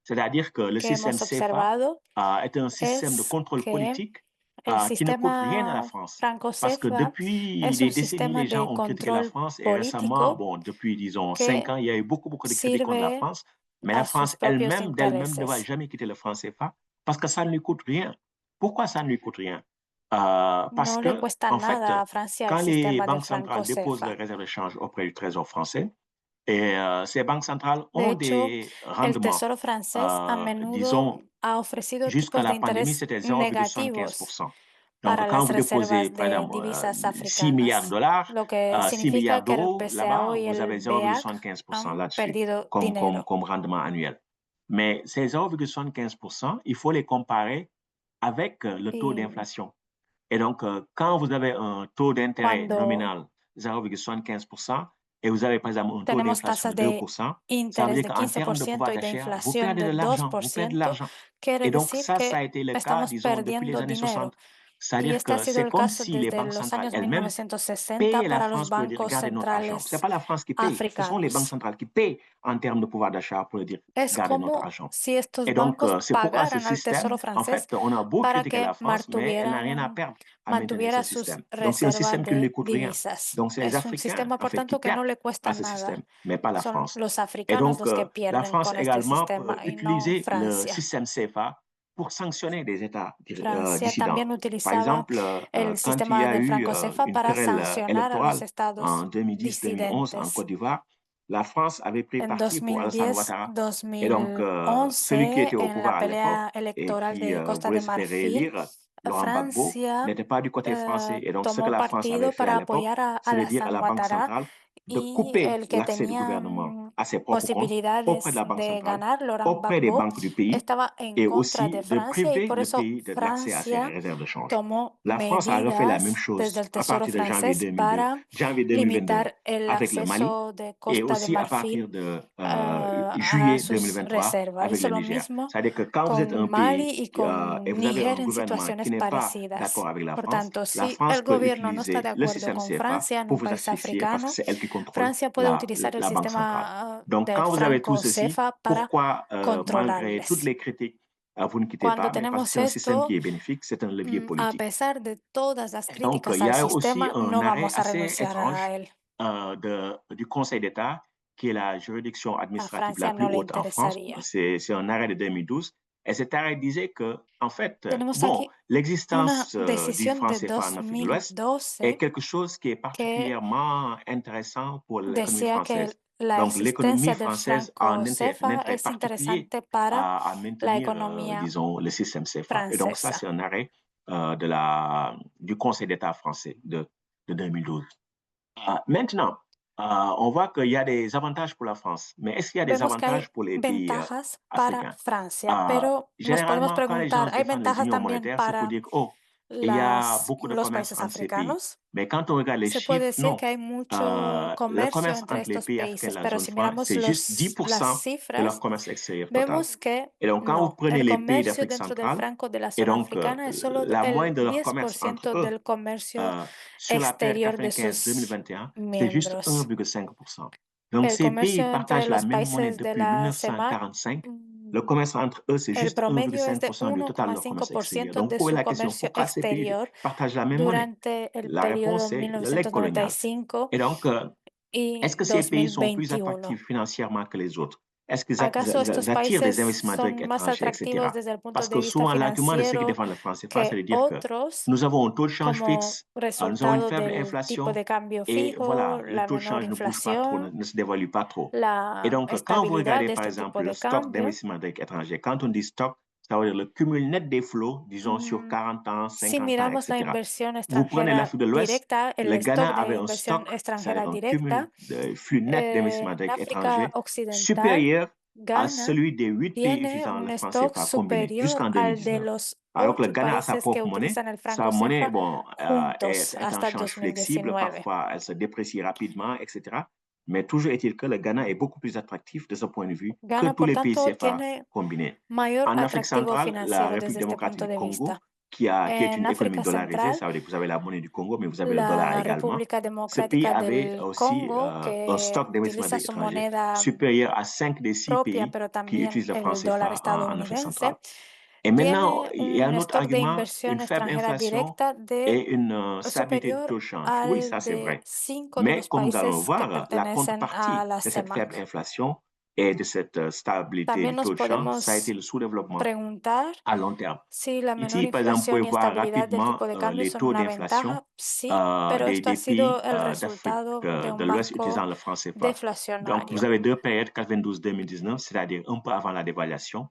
C'est-à-dire que le que système hemos CFA observado est un système de es contrôle que politique el qui ne coûte rien à la sistema France. Parce que franco-CFA depuis es des un décennies, sistema les gens de ont critiqué la control France et récemment, político bon, depuis, disons, 5 que ans, il y a eu beaucoup de critiques contre la sirve France. Mais la a sus France propios elle-même, d'elle-même, ne va intereses. jamais quitter le franc CFA parce que ça ne lui coûte rien. Pourquoi ça ne lui coûte rien? Parce No le que, cuesta en fait, nada a Francia el quand les sistema del banques centrales déposent franco-CFA. leurs réserves de change auprès du Trésor français, et ces banques centrales De ont hecho, des el rendements, Tesoro francés a menudo disons, ha ofrecido jusqu'à tipos de la pandémie, interés c'était negativos 0,75%. para Donc, quand las vous déposez, reservas par de exemple, divisas 6 milliards de africanas, dollars, lo que 6 significa milliards que el d'euros, PCAO là-bas, y vous el avez BEAC 0,75% han là-dessus, perdido dinero. comme rendement annuel. Mais ces 0,75%, il faut les comparer avec le taux Y d'inflation. Et donc, quand vous avez un taux d'intérêt cuando nominal 0,75% et vous avez par exemple un taux tenemos d'inflation tasas de de 2%, ça veut interés dire de qu'en termes de pouvoir 15% y de d'achat, vous inflación perdez de de l'argent, vous perdez de 2%, l'argent. quiere Et donc, decir ça que a été le cas, estamos disons, depuis les perdiendo années dinero. 60. Y C'est-à-dire este ha que sido c'est el comme caso si les desde banques los centrales años elles-mêmes 1960 paient la para los France pour dire, bancos gardez notre argent. Ce n'est centrales pas la France qui paye, ce sont les banques africanos. centrales qui paient en termes de pouvoir d'achat pour dire, Es gardez notre como argent. si estos Et donc, bancos c'est pourquoi ce pagaran al Tesoro système, en francés fait, on a beau para critiquer que la France, mais elle n'a rien à perdre à maintenir ce mantuviera sus système. Donc, c'est un reservas système qui ne lui de coûte rien. divisas. Donc, c'est les Es un Africains, sistema, en por fait, qui tanto, que no perdent le à cuesta ce nada. système, mais pas la Son France. los Et africanos donc, los que la pierden France con este également sistema peut y no utiliser le Francia. système CFA pour sanctionner des États Francia dissidents. también Par utilizaba exemple, el quand il y sistema a del eu franco CFA une para querelle sancionar a los électorale estados en 2010-2011 en disidentes. Côte d'Ivoire, la France avait pris En parti pour Alassane 2010, Ouattara. Et donc, celui qui 2011, était au en pouvoir la à l'époque pelea et electoral qui de Costa voulait de se faire Marfil, réélire, Laurent Gbagbo, Francia n'était pas du côté français. Et donc, ce que tomó la France avait partido fait à para l'époque, apoyar a c'est de dire à Alassane la Banque Ouattara centrale de y couper el que l'accès du tenía gouvernement à ses propres comptes auprès de posibilidades la Banque de centrale, ganar, Laurent auprès des Gbagbo, banques du pays, estaba en et contra de aussi de Francia y priver por le eso pays de l'accès à ses Francia réserves de change. tomó La France a refait la même medidas chose desde el à Tesoro partir de janvier francés 2022, para janvier 2022 limitar el avec le Mali acceso de et Costa de aussi à partir Marfil de a juillet sus 2023 reservas. avec Hizo le lo Niger. mismo C'est-à-dire que quand vous êtes con un pays Mali y con et vous avez un Níger en gouvernement qui situaciones n'est pas parecidas. d'accord avec la Por France, tanto, la si France el peut gobierno no está de utiliser le acuerdo système con CFA Francia en pour un vous país asphyxier parce que africano, c'est elle qui contrôle Francia puede utilizar el la Banque centrale. sistema Donc, del quand vous avez tout franco ceci, CFA para pourquoi, malgré toutes controlarles. les critiques, vous ne quittez Cuando pas? Mais parce que tenemos c'est un système esto, qui est bénéfique, c'est un levier a politique. pesar de todas las Et donc, críticas il y al a aussi sistema, un no arrêt vamos a assez renunciar étrange a él. du Conseil d'État, qui est la juridiction A administrative la Francia plus no le haute en France. interesaría. C'est un arrêt de 2012. Et cet arrêt disait que, en fait, Tenemos bon, aquí una l'existence du decisión franc de CFA en Afrique de l'Ouest 2012 est quelque chose qui est que particulièrement intéressant pour l'économie decía que française. la Donc, l'économie existencia del française a un franco CFA intérêt es particulier interesante para à la maintenir, economía disons, le système CFA. Et donc, ça, francesa. c'est un arrêt du Conseil d'État français de 2012. Maintenant, on voit qu'il y a des avantages pour la France, mais est-ce qu'il y a des Vemos que hay avantages pour les pays ventajas para africains? Francia, pero nos podemos Généralement, quand les gens preguntar, ¿hay défendent les ventajas unions también monétaires, c'est pour para dire, oh, il y a beaucoup de los commerce países entre ces pays. africanos? Mais quand on regarde les Se puede chiffres, decir non. que hay mucho Le comercio commerce entre entre les estos pays africains de países, la pero zone si franc, miramos c'est juste las 10% de leur cifras, commerce extérieur total. vemos que Et donc, quand vous no, prenez el les pays comercio d'Afrique dentro del centrale, franco de la et zona donc africana es solo la el moyenne de leur commerce entre 10% eux del comercio sur la période exterior de sus 95-2021, c'est juste miembros. 1,5%. Donc, El ces pays comercio entre partagent la los même monnaie países de depuis la CEMAC, 1945. Le commerce entre eux, c'est el juste promedio es de 1,5% du total de leur commerce extérieur. 1,5% Donc, vous de posez su la question, comercio pourquoi ces pays exterior partagent la même monnaie? durante el La réponse, periodo c'est le legs colonial. 1995 Et donc, y est-ce que ces pays sont plus 2021. attractifs financièrement que les autres? Est-ce qu'ils ¿Acaso estos attirent des países investissements directs son más étrangers, etc.? atractivos desde el punto Parce de que vista souvent, l'argument de ceux qui financiero défendent le franc CFA, c'est de que dire que otros, nous avons un taux de change como fixe, nous avons une resultado faible del tipo inflation, de cambio et fijo, voilà, le la taux de menor change ne bouge pas trop, inflación, ne se dévalue pas trop. Et la donc, quand vous estabilidad regardez, de par este tipo exemple, le de stock cambio, d'investissement direct étranger, quand on dit stock, ça veut dire le cumul net des flots, disons, sur 40 ans, si 50 ans, miramos la etc. inversión Vous prenez extranjera l'Afrique de l'Ouest, directa, el le Ghana stock de avait un inversión stock, extranjera c'est-à-dire un directa, cumul de flux net d'investissement en direct África étranger Occidental, supérieur à Ghana celui des 8 pays tiene utilisant un le franc stock CFA combiné superior jusqu'en al de 2019. los Alors que le 8 Ghana a sa países que propre monnaie. utilizan el Sa franco monnaie, CFA bon, juntos est en hasta change flexible, 2019. parfois elle se déprécie rapidement, etc. Mais toujours est-il que le Ghana est beaucoup plus attractif de ce point de vue que Ghana, tous por les pays tanto, CFA tiene combinés. mayor En Afrique atractivo centrale, la financiero République desde este démocratique punto du de Congo, vista. qui est une En économie África dollarisée, Central, ça veut dire que vous avez la monnaie du Congo, mais vous avez le dollar la également. República Ce pays Democrática avait del aussi Congo, un que stock d'investissement utiliza su étranger moneda supérieur à 5 des 6 propia, pays pero qui también utilisent le franc el dólar CFA en Afrique estadounidense, centrale. Et maintenant, tiene il y a un un autre stock de argument, inversión une faible extranjera inflation directa de et une stabilité du superior taux de change. Oui, ça al c'est de vrai. 5 de Mais los comme nous allons países que voir, la pertenecen contrepartie a la de cette faible CEMAC. inflation et de cette stabilité También du nos taux de change, ça a podemos été le sous-développement preguntar à long terme. si la menor Ici, par exemple, vous pouvez inflación y voir estabilidad del rapidement tipo de cambio les son taux una d'inflation ventaja, sí, pero esto ha des sido pays el d'Afrique resultado de de un l'Ouest marco utilisant le franc CFA. Donc, deflacionario. vous avez deux périodes, 92-2019, c'est-à-dire un peu avant la dévaluation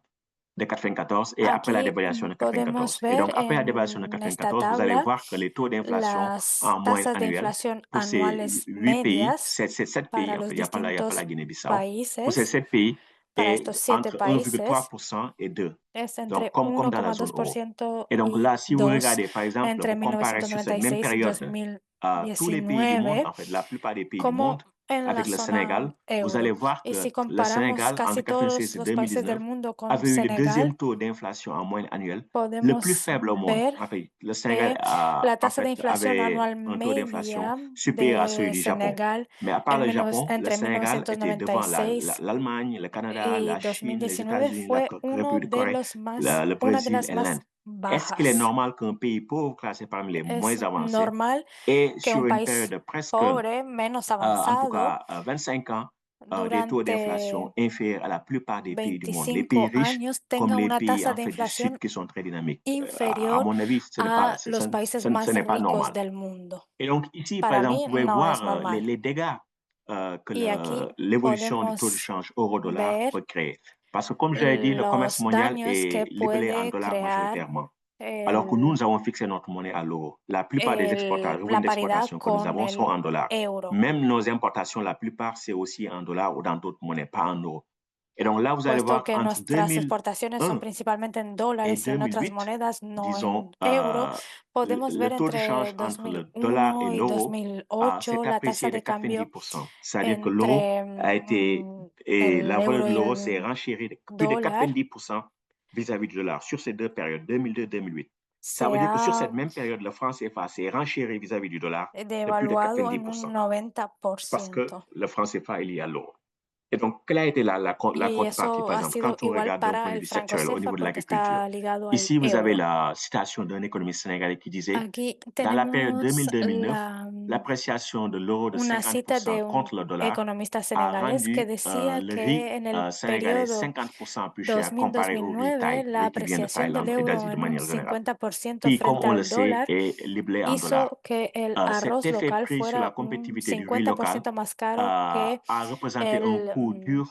de 94 et après la Aquí dévaluation de podemos 94. Et donc, ver après la dévaluation de en esta 94, vous allez tabla voir que les taux d'inflation las en moyenne tasas de annuelle inflación pour ces anuales 8 pays, medias c'est 7 para pays, en los fait, il n'y a pas la distintos Guinée-Bissau. Pour ces países. 7 pays, Para est estos 7 entre países 1,3% et 2%. es Donc, entre comme dans la zone euro. 1,2% Et donc y là, si vous 2 regardez, par exemple, entre vous comparez sur cette même 1996 y période tous les pays du monde, 2019, en fait, la plupart des pays du como monde, en la avec le Sénégal, zona vous allez euro. voir Y que si le comparamos Sénégal, casi entre todos 1996 et los países del 2019, mundo con avait eu le Senegal, deuxième taux d'inflation en moyenne annuelle, le podemos plus faible au monde. ver En fait, le Sénégal que la en tasa de fait, inflación avait anual un taux d'inflation media supérieur à celui de du Japon. Senegal Mais à part en le Japon, le entre Sénégal était devant 1996 l'Allemagne, le Canada, y la Chine, les 2019 États-Unis, la fue uno République de de Corée, los más, le una de Brésil las et más l'Inde. Est-ce qu'il est bajas. normal qu'un pays pauvre, classé parmi les moins Es avancés, normal et que sur un une país période de presque, pobre, menos en tout avanzado, cas, 25 ans, des taux d'inflation inférieurs à la plupart des pays du monde. Les pays 25 riches, años comme tenga les una pays tasa en de fait du Sud inflación qui sont très dynamiques. À inferior mon avis, ce n'est a pas, los países ce más n'est pas ricos normal. del mundo. Et donc ici, par Para exemple, mí vous pouvez no es voir normal. les dégâts que Y aquí l'évolution du taux de podemos change euro-dollar ver peut créer. Parce que comme je l'ai dit, le commerce los mondial daños est que libellé en puede dollars crear majoritairement. Alors que nous avons fixé notre monnaie à l'euro. La plupart des revenus la paridad d'exportation que nous con avons sont en el dollars. euro, Même nos importations, la plupart, c'est aussi en dollars ou dans d'autres monnaies, pas en euros. Et donc là, vous allez puesto voir que entre nuestras exportaciones son 2001 principalmente en et dólares y en otras 2008, monedas, no disons, en euro. Podemos le ver taux de change entre entre le dollar et 2001 y l'euro s'est 2008 la apprécié tasa de de cambio 90%. C'est-à-dire que l'euro entre a été, et la el valeur euro de y l'euro s'est el renchérie de plus de dólar 90% vis-à-vis du dollar sur ces deux périodes, 2002-2008. Ça se veut dire que sur ha cette même période, le franc CFA s'est renchéri vis-à-vis du dollar de plus de devaluado en un 90% parce que 90%. le franc CFA est lié à l'euro. Et donc, quelle a été la Y contrepartie, eso par ha exemple, sido quand on igual regarde d'un point para de el vue franco sectoriel au CFA niveau de porque l'agriculture? está ligado al Ici, vous avez euro. la citation d'un économiste sénégalais qui disait, Aquí dans la période tenemos 2000-2009, l'appréciation de l'euro de una cita 50% de un contre le dollar economista a senegalés que rendu decía le riz que en el sénégalais periodo 50% plus cher comparé au riz 2000-2009 Thaï, la riz qui vient de apreciación del Thaïlande et euro d'Asie de en un manière générale, 50% qui, comme frente on le al sait, dólar est libellé en dollars. hizo que el Cet arroz effet local pris sur la fuera un compétitivité du riz local 50% más caro que a représenté un el coût dur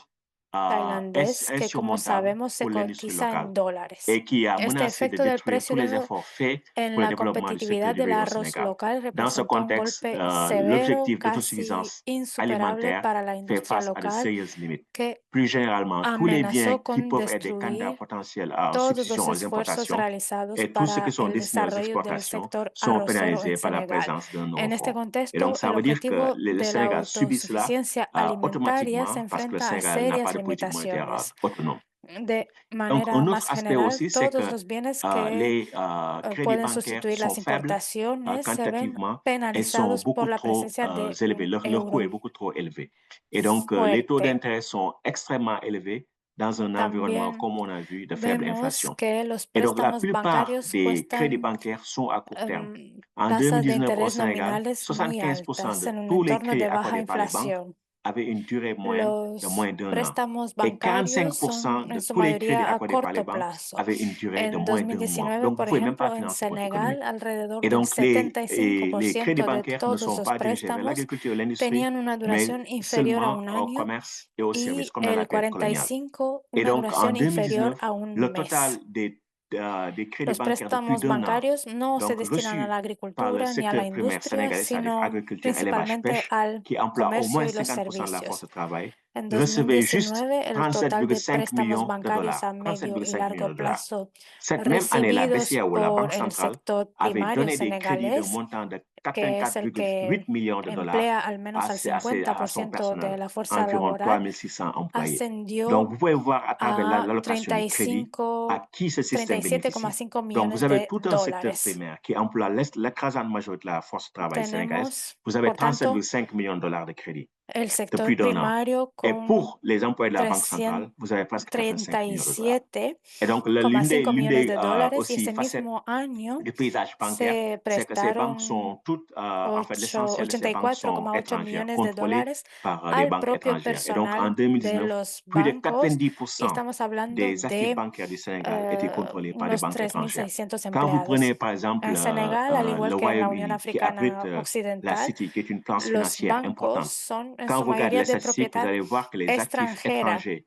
tailandés, que como insurmontable sabemos se pour l'industrie cotiza locale en dólares. et qui a Este menacé de efecto del détruire tous precio les efforts faits en pour le la développement du secteur competitividad du del riz au arroz Sénégal. local Dans ce representó un contexte, golpe severo, l'objectif casi d'autosuffisance insuperable alimentaire para la fait industria face à de local, sérieuses limites. que Plus généralement, tous les biens amenazó qui con peuvent être des candidats destruir potentiels en todos substitution los aux esfuerzos importations realizados et tous ceux qui para sont el destinés aux desarrollo del exportations sector sont arrocero pénalisés en par la Senegal. présence d'un euro En este fort. Et donc, contexto, ça el veut dire que objetivo le de la Sénégal subit cela autosuficiencia alimentaria se automatiquement parce que le enfrenta a Sénégal n'a pas serias de politique monétaire limitaciones. autonome. De Donc, manera un autre más aspect general, aussi, c'est todos que los bienes que les crédits pueden bancaires sustituir sont las faibles importaciones se ven quantitativement et sont penalizados beaucoup por la trop presencia de élevés. un Leur coût est euro beaucoup trop élevé. Et donc, les taux fuerte. d'intérêt sont extrêmement élevés dans un environnement, También comme on a vu, de faible vemos inflation. que los Et donc, la préstamos plupart bancarios des crédits cuestan bancaires sont à court terme. En tasas de 2019, au interés Sénégal, nominales muy 75% altas de en un tous les entorno crédits de baja accordés par les banques inflación. avaient une durée moyenne de Los moins d'un an. préstamos Et bancarios 45% son de en su tous les crédits mayoría a accordés par les corto banques plazo. avaient une durée de En moins d'un mois. 2019, Donc, vous por ne pouvez même pas ejemplo, en financer votre économie. Senegal, alrededor Et del donc, les crédits 75% de bancaires ne todos sont los pas dirigés vers préstamos l'agriculture et l'industrie, tenían una duración mais inferior a seulement un au año commerce et aux services, y comme dans la el période coloniale. 45 Et una donc, en duración inferior 2019, a un le mes. total des crédits Los bancaires de plus préstamos d'un an, bancarios no se donc destinan a reçus la par le agricultura ni a la secteur primaire industria, sénégalais, c'est-à-dire sino agriculture, élevage, principalmente pêche, al qui emploie au comercio moins y los 50% de la force servicios. de travail, En recevait juste 2019, el total de 37,5 préstamos millions de bancarios dollars. a medio y 37,5 millions largo de dollars. plazo Cette même année, la recibidos BCEAO, la Banque por el centrale, sector avait primario donné des crédits d'un senegalés, montant de que es el que 84,8 millions de dollars emplea al menos al à son 50% de personnel, la fuerza environ laboral, 3600 employés. ascendió Donc, vous pouvez voir à travers a l'allocation du crédit à qui ce système bénéficie. 37,5 Donc, vous millones avez de tout un secteur dólares. primaire qui emploie l'écrasante majorité de la force de travail sénégalaise. Tenemos, Vous avez por tanto, 37,5 millions de dollars de crédit el de sector plus d'un an. primario Et con pour les employés de la Banque centrale, vous avez presque 85 millions de dollars. Et donc, l'une 37,5 millones de des dólares y aussi ese facettes mismo año du paysage bancaire, se c'est que ces banques prestaron sont toutes, en fait, l'essentiel de ces banques sont 84,8 étrangères, millones de contrôlées dólares par des al banques propio étrangères. Et donc, en personal de 2019, los plus de bancos y 90% estamos hablando des actifs de bancaires du Sénégal étaient contrôlés par des unos banques étrangères. 3.600 Quand vous prenez, empleados. par exemple, En Senegal, al igual le que en la Unión Royaume-Uni, qui abrite Africana la Occidental, City, qui est une place los financière bancos importante, son en quand su vous regardez mayoría les de statistiques, vous propiedad allez voir que les actifs extranjera. étrangers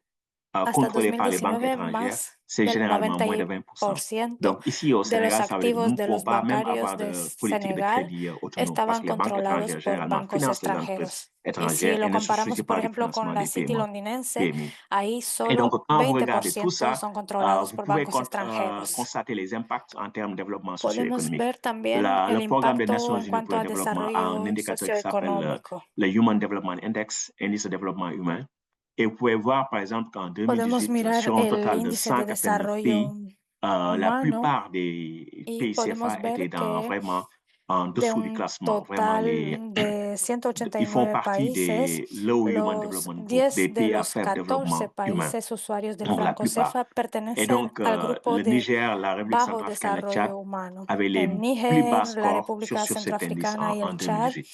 Hasta contrôlés par les banques 2019, étrangères, más c'est del généralement moins de 20%. 90% Donc, ici au de los Sénégal, ça veut dire que nous activos ne de pouvons los pas même bancarios avoir de de politique de Senegal crédit autonome parce estaban que les banques controlados étrangères, por généralement, bancos financent les entreprises extranjeros. Y si étrangères lo et ne se comparamos, soucient por pas du ejemplo, con financement la des City londinense, PMI. ahí Et solo donc, quand vous regardez tout 20% ça, son controlados vous por pouvez bancos extranjeros. constater les impacts en termes de développement Podemos socio-économique. ver también Le el programme des Nations impacto en Unies pour cuanto le a développement a un desarrollo indicateur qui s'appelle socioeconómico. le Human Development Index, indice de développement humain. Et vous pouvez voir, par exemple, qu'en Podemos 2018, mirar sur un el total de índice de 189 pays, desarrollo la humano plupart des y pays podemos CFA étaient ver que vraiment en de dessous du un classement. Vraiment, total de ils font 189 partie países, des Low Human los Development Group, 10 des de pays à los faible 14 développement humain. países usuarios del Donc, la Franco plupart. CFA Et pertenecen donc, al grupo le de Niger, la République bajo centrafricaine et le Tchad desarrollo humano. avaient les En plus Níger, bas la scores República sur cet indice Centroafricana y en el Chad 2018.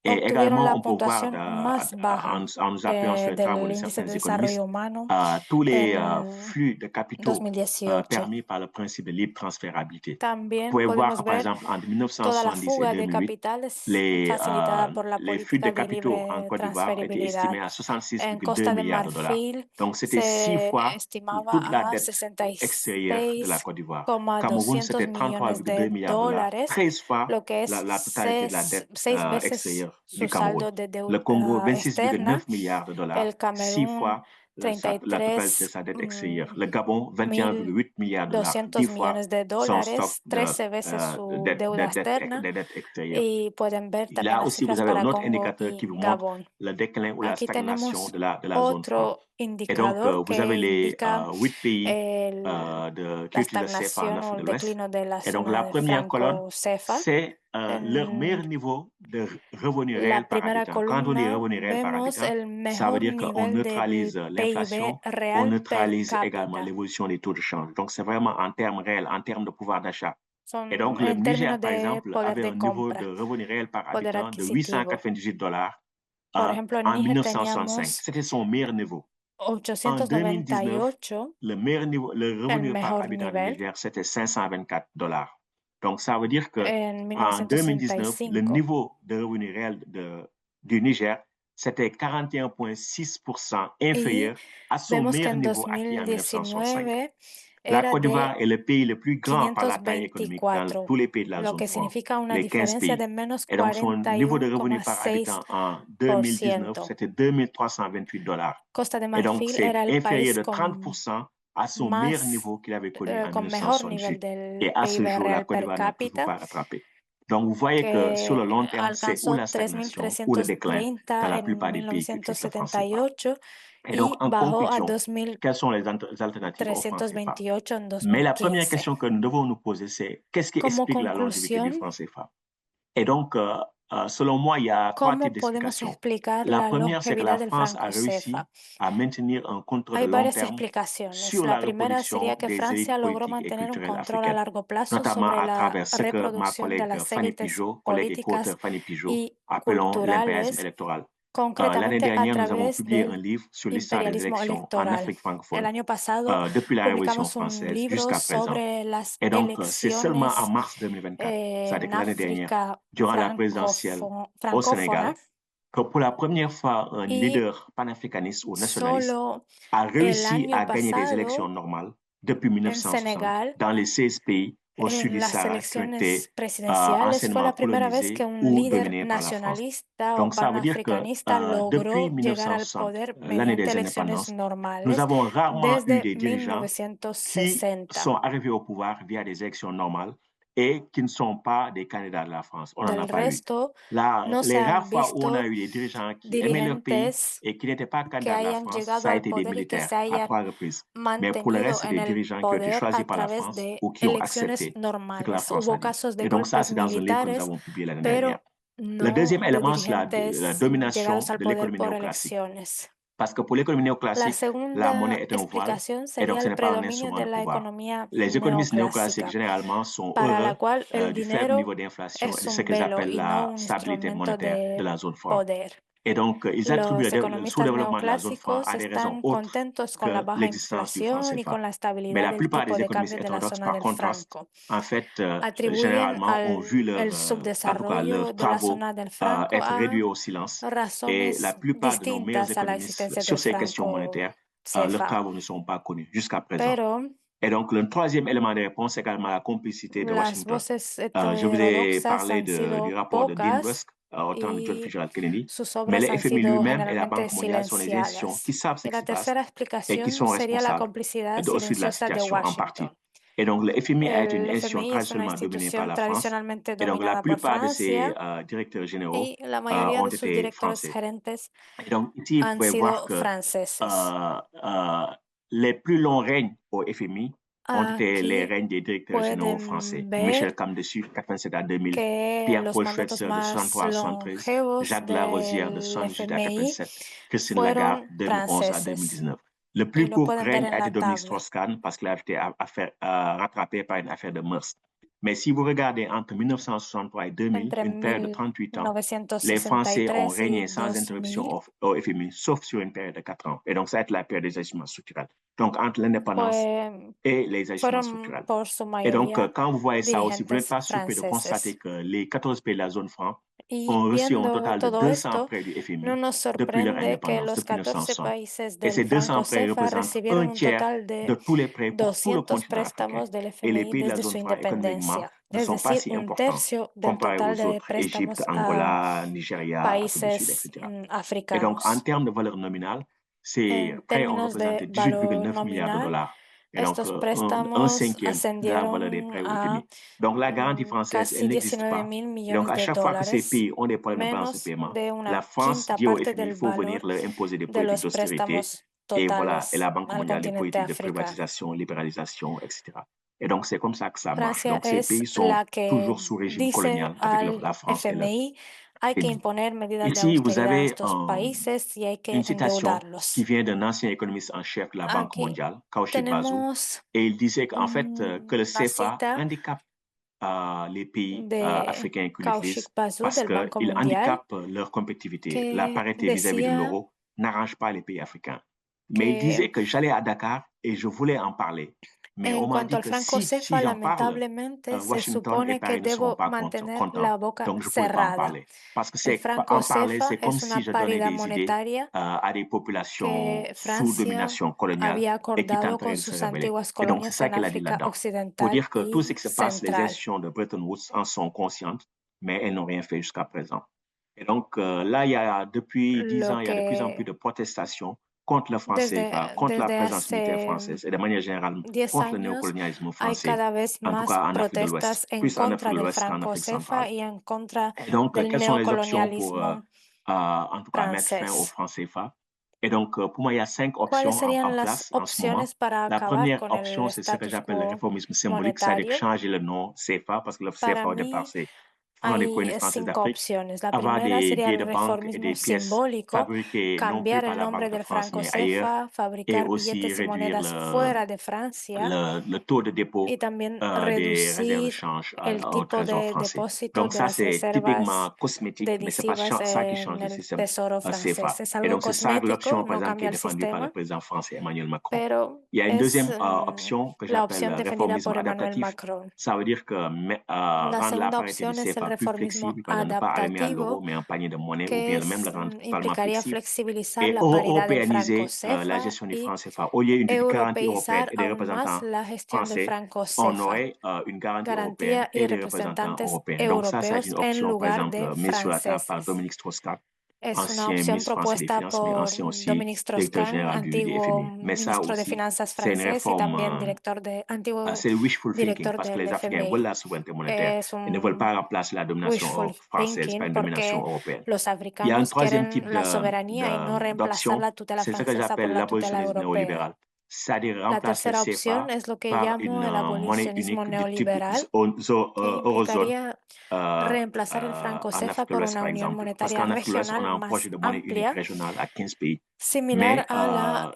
Et obtuvieron également, la on peut voir puntuación más baja en nous appuyant sur les travaux del de índice de certains économistes, desarrollo humano tous les en flux de capitaux 2018. permis par le principe de libre transférabilité. Vous También pouvez voir, podemos par ver exemple, entre toda la 1970 et fuga de 2008, capitales les, facilitada por la les flux de política de capitaux en libre Côte d'Ivoire étaient transferibilidad. estimés à En 66,2 Costa de milliards de dollars. Marfil Donc, c'était 6 se fois estimaba toute la a dette extérieure de la Côte d'Ivoire. Cameroun, 66,200 c'était millones 33,2 de milliards de dollars, dólares, 13 fois lo que es la totalité de la dette 6 veces extérieure su du Cameroun. saldo de Le Congo, deuda externa. 26,9 milliards de dollars, El 6 Camerún, fois la totalité de sa dette extérieure. Le Gabon, 21,8 milliards de dollars, 10 1.200 fois millones de son stock dólares, 13 veces su de deuda externa. dette extérieure. Y pueden ver Et también là las aussi, vous cifras avez para un autre Congo indicateur qui y vous montre Gabón. le déclin ou la Aquí stagnation tenemos de la zone franc. otro Et donc, indicador vous que avez les indica 8 pays qui la utilisent le CFA en estagnación o Afrique el de l'Ouest. declino de la Et donc, la zona del première colonne, franco CFA. c'est leur meilleur En niveau de revenu réel la par primera habitant. Quand on dit columna revenu réel par vemos habitant, el ça veut mejor dire qu'on nivel neutralise del PIB l'inflation, on real per neutralise également cápita. l'évolution des taux de change. Donc, c'est vraiment en termes réels, en termes de pouvoir d'achat. Et donc, Son le en Niger, términos par de exemple, poder avait de un niveau compra, de revenu réel par poder habitant de adquisitivo. 898 dollars Por ejemplo, en en Níger 1965. teníamos C'était son meilleur niveau. En 2019, 898, le revenu par mejor habitant du nivel. Niger, c'était 524 dollars. Donc, ça veut dire que En en 2019, le 1965 niveau de revenu réel du Niger, c'était 41,6% inférieur à son vemos que meilleur en niveau acquis en 1965. 2019 La era Côte d'Ivoire de est le pays le plus grand par la taille économique dans 524, tous les pays de la lo zone que franc, significa una les 15 diferencia de pays. menos Et donc, son niveau de revenu par habitant en 2019, 41%. c'était 2328 dollars. Costa de Et donc, Marfil c'est era el inférieur país de con 30% à son meilleur más, niveau qu'il avait connu en con mejor nivel 1978. del Et à ce PIB jour, la real Côte per d'Ivoire n'a toujours cápita, pas rattrapé. Donc, vous voyez que sur le que long terme, c'est ou alcanzó la stagnation ou le déclin dans 3.330 la en plupart des pays qui utilisent le franc CFA. 1978 Et donc, y en bajó a conclusion, quelles sont les alternatives au franc CFA? 2.328 en Mais la première 2015. question que nous devons nous poser, c'est qu'est-ce qui Como explique la longévité du conclusión, franc CFA? Et donc, selon moi, il y a trois ¿cómo types podemos d'explications. explicar La la première, c'est que la longevidad del France a franco réussi CFA? à maintenir un contrôle de Hay long varias terme explicaciones. sur La la primera reproduction sería que des Francia élites logró politiques et mantener un culturelles control a africaines, largo plazo notamment sobre à la travers ce que ma reproducción de collègue las Fanny élites Pigeot, collègue et co-auteur políticas Fanny Pigeot, y appelons l'impérialisme culturales, électoral. L'année concretamente a dernière, nous avons través publié un del livre sur l'histoire des imperialismo élections en electoral. Afrique El francophone, año pasado depuis la Révolution publicamos un française libro jusqu'à présent. sobre las Et donc, c'est seulement en elecciones mars 2024, c'est-à-dire que en l'année dernière, África durant la présidentielle au Sénégal, francófona, que pour la première fois, un y leader panafricaniste ou nationaliste solo a el réussi año à gagner des élections pasado normales depuis en 1960 Sénégal, dans les 16 pays au sud en du las Sahara qui ont été elecciones presidenciales, fue anciennement la primera vez colonisés que un ou líder dominés par la France. nacionalista o Donc, ça veut dire que panafricanista depuis logró llegar al 1960, poder l'année mediante des elecciones indépendances, nous normales avons rarement eu desde des dirigeants qui 1960. sont arrivés au pouvoir via des élections normales et qui ne sont pas des candidats de la France. On n'en a Del pas eu. resto, no se Les rares han fois où on a visto eu des dirigeants qui aimaient leur pays dirigentes et qui n'étaient pas que candidats de la hayan France, llegado ça a al été des poder y que militaires se à hayan 3 reprises. Mais pour le mantenido reste, c'est en des el dirigeants qui ont été poder choisis a par la través France de ou qui ont elecciones accepté ce que la normales. France a Hubo dit. casos de Et donc ça, golpes c'est dans un livre que nous militares, avons publié l'année dernière. pero Le deuxième no de élément, c'est la dirigentes domination llegados al de poder l'économie por néoclassique. elecciones. Parce que pour l'économie La néoclassique, la segunda monnaie est un voile explicación et donc sería ce el n'est pas un predominio instrument de de la pouvoir. economía Les économistes néoclassiques, neoclásica, généralement, sont para la heureux cual el du faible niveau dinero d'inflation et es de ce un qu'ils velo appellent y no la un stabilité instrumento monétaire de de la zone franc. poder. Et donc, ils attribuent Los le economistas sous-développement de la zone franc neoclásicos à des raisons están autres contentos con que la baja l'existence du franc inflación y con CFA. la Mais estabilidad la del plupart tipo des de économistes cambio de la hétérodoxes, zona par del contraste, franco. en fait, Atribuyen généralement, ont vu el en tout cas, subdesarrollo leurs de la travaux zona del franco être a réduits au silence. Et razones la plupart de nos meilleurs distintas a la économistes existencia sur del ces questions franco monétaires, leurs CFA. travaux ne sont pas connus jusqu'à présent. Pero Et donc, le troisième élément de réponse, c'est également la complicité de las Washington. voces Je vous ai heterodoxas parlé han du sido rapport de Dean pocas Rusk au temps de John y Fitzgerald Kennedy, sus mais obras le han FMI sido lui-même et la generalmente Banque mondiale sont des institutions qui silenciadas. savent ce Y qui la se passe tercera et qui explicación sont sería la responsables complicidad aussi de la silenciosa de situation en partie. Washington. Et donc, le FMI a été une El institution FMI es una traditionnellement dominée par institución la France. tradicionalmente Et donc, la dominada por plupart de ses Francia directeurs généraux y la mayoría ont de sus été directores français. gerentes Et donc, ici, vous han pouvez voir sido que franceses. les plus longs règnes au FMI ont été les Aquí règnes des directeurs généraux pueden français. ver Michel Camdessus, 87 à 2000, que Pierre-Paul los mandatos Schweitzer, de más 63 à 73, longevos Jacques Larosière, de del 78 à FMI 87, Christine Lagarde, fueron 2011 à franceses. 2019. Le Y plus lo court pueden ver règne en a été la Dominique tabla. Strauss-Kahn parce qu'il a été rattrapé par une affaire de mœurs. Mais si vous regardez entre 1963 et 2000, entre une période de 38 ans, les Français ont 1963 régné y sans interruption 2000, au FMI, sauf sur une période de 4 ans. Et donc, ça va être la période des ajustements structurels. Donc, entre l'indépendance fue- et les ajustements fueron structurels. por su Et donc, mayoría quand vous voyez ça aussi, vous n'êtes dirigentes pas surpris de constater franceses. que les 14 pays de la zone franc Y ont reçu un viendo total de todo 200 esto, prêts du no FMI nos depuis leur sorprende que indépendance, los depuis 14 1960. países Et del ces 200 Franco prêts CFA représentent recibieron un un tiers total de de tous les prêts pour tout le 200 continent africain. préstamos del Et les FMI pays de la desde zone su franc économiquement independencia, ne es sont pas decir, si un importants tercio del comparés total aux de autres, Égypte, préstamos a Angola, Nigeria, Afrique du Sud, países etc. Et donc, africanos. en termes de valeur nominale, ces En prêts ont términos de représenté valor 18,9 milliards de nominal, dollars. Et donc, estos un préstamos cinquième de la valeur des ascendieron prêts au a FMI. Donc, la garantie française, elle casi n'existe 19 pas. mil Et donc, millones à de chaque fois que ces dólares, pays ont des problèmes de balance de menos paiement, de la una France quinta dit au parte FMI, il del faut venir valor leur imposer des de politiques los d'austérité. préstamos Et voilà, et totales la Banque al mondiale, des continente politiques de africain. privatisation, libéralisation, etc. Et donc, c'est comme ça que ça marche. Francia Donc, ces es pays sont la que toujours sous régime dice colonial avec al la France et le FMI, hay que FMI. imponer medidas de Ici, vous austeridad a avez estos países y hay que une citation qui endeudarlos. vient d'un ancien économiste en chef de la Banque Aquí mondiale, Kaushik Bazou, tenemos et il disait qu'en fait, que le una CFA cita handicape les pays de africains qui l'utilisent Kaushik Bazou parce del Banco qu'il Mundial handicape leur compétitivité. La que parité vis-à-vis de decía l'euro n'arrange pas les pays africains. Mais il que disait que j'allais à Dakar et je voulais en parler. Mais on en m'a cuanto dit al que franco si CFA, j'en parle, lamentablemente se Washington et supone que Paris ne seront debo pas mantener contents. la boca Donc, je ne pouvais pas en cerrada. parler. Parce que El c'est franco en parler, CFA c'est comme es si una je donnais paridad des idées monetaria à des populations que sous Francia domination coloniale había et qui acordado tenteraient con de se sus rebeller. antiguas Et donc, c'est colonias ça en qu'elle a dit África là-dedans. Pour Occidental dire que tout ce y qui se passe, les Central. institutions de Bretton Woods en sont conscientes, mais elles n'ont rien fait jusqu'à présent. Et donc, là, il y a depuis 10 ans, Lo il y a de plus en plus que de protestations contre le franc CFA, contre la desde présence militaire hace française et de manière générale 10 contre le años néocolonialisme hay français, cada vez en tout más cas en Afrique de protestas l'Ouest, en plus en Afrique contra de del l'Ouest qu'en franco Afrique CFA centrale. y en contra Et donc, del quelles sont les options pour, neocolonialismo en tout cas, mettre fin au francés. franc CFA? Et donc, pour moi, il y a 5 ¿Cuáles options en serían las place en ce moment. opciones para La acabar première con el option, c'est ce que status j'appelle le quo réformisme symbolique, c'est-à-dire monetario? changer le nom CFA, parce que le Para CFA au départ, mí c'est franc des colonies hay françaises 5 d'Afrique, opciones. La avoir primera des sería billets el de banque et reformismo des pièces simbólico, fabriquées non plus cambiar par el la nombre Banque de del France, franco mais ailleurs, CFA, et fabricar aussi billetes y réduire monedas fuera de Francia le taux de dépôt y también des réserves de reducir change el au tipo Trésor de français. depósito Donc de ça, las c'est typiquement reservas cosmétique, mais ce n'est pas decisivas ça qui change en le el système Tesoro CFA. francés. Es Et algo donc, c'est ça l'option, cosmético, par no exemple, qui est cambia el défendue par le sistema, président français Emmanuel Macron. pero Il y a une es deuxième option que la j'appelle opción defendida réformisme por Emmanuel adaptatif. Macron. Ça veut dire que La rendre la segunda parité du opción es el CFA plus reformismo flexible, par exemple, ne pas arrimer à l'euro, adaptativo, mais un panier de monnaie, ou que bien même le rendre totalement implicaría flexible. flexibilizar Et la paridad del franco européaniser la CFA gestion du y franc CFA. Au lieu d'une garantie européenne europeizar et des aún más représentants la gestión del français, franco on CFA, aurait une garantie européenne garantía y et des représentants representantes européens. Donc ça, c'est europeos une en option, par lugar exemple, de mise sur la table par franceses. Dominique Strauss-Kahn, Es una ancien opción ministre français des propuesta Finances, mais por ancien aussi Dominique directeur Strauss-Kahn, général du antiguo FMI. Mais ça ministro de aussi, Finanzas c'est une francés y también réforme, antiguo c'est le wishful thinking, director parce que del les Africains veulent FMI. la souveraineté monétaire Es et ne veulent un pas remplacer la domination wishful française par thinking une domination porque européenne. los Il y a un africanos troisième type quieren la soberanía y no reemplazar d'option, la tutela c'est ce que francesa por j'appelle la tutela l'abolitionnisme europea. néolibéral, c'est-à-dire La remplacer le tercera opción CFA es lo que par llamo une el monnaie abolicionismo unique du type neoliberal, que eurozone implicaría reemplazar el franco en CFA Afrique de por l'Ouest, una par unión exemple. Parce monetaria qu'en Afrique de l'Ouest, on regional a un projet más de monnaie unique amplia, régionale à 15 pays. similar Mais a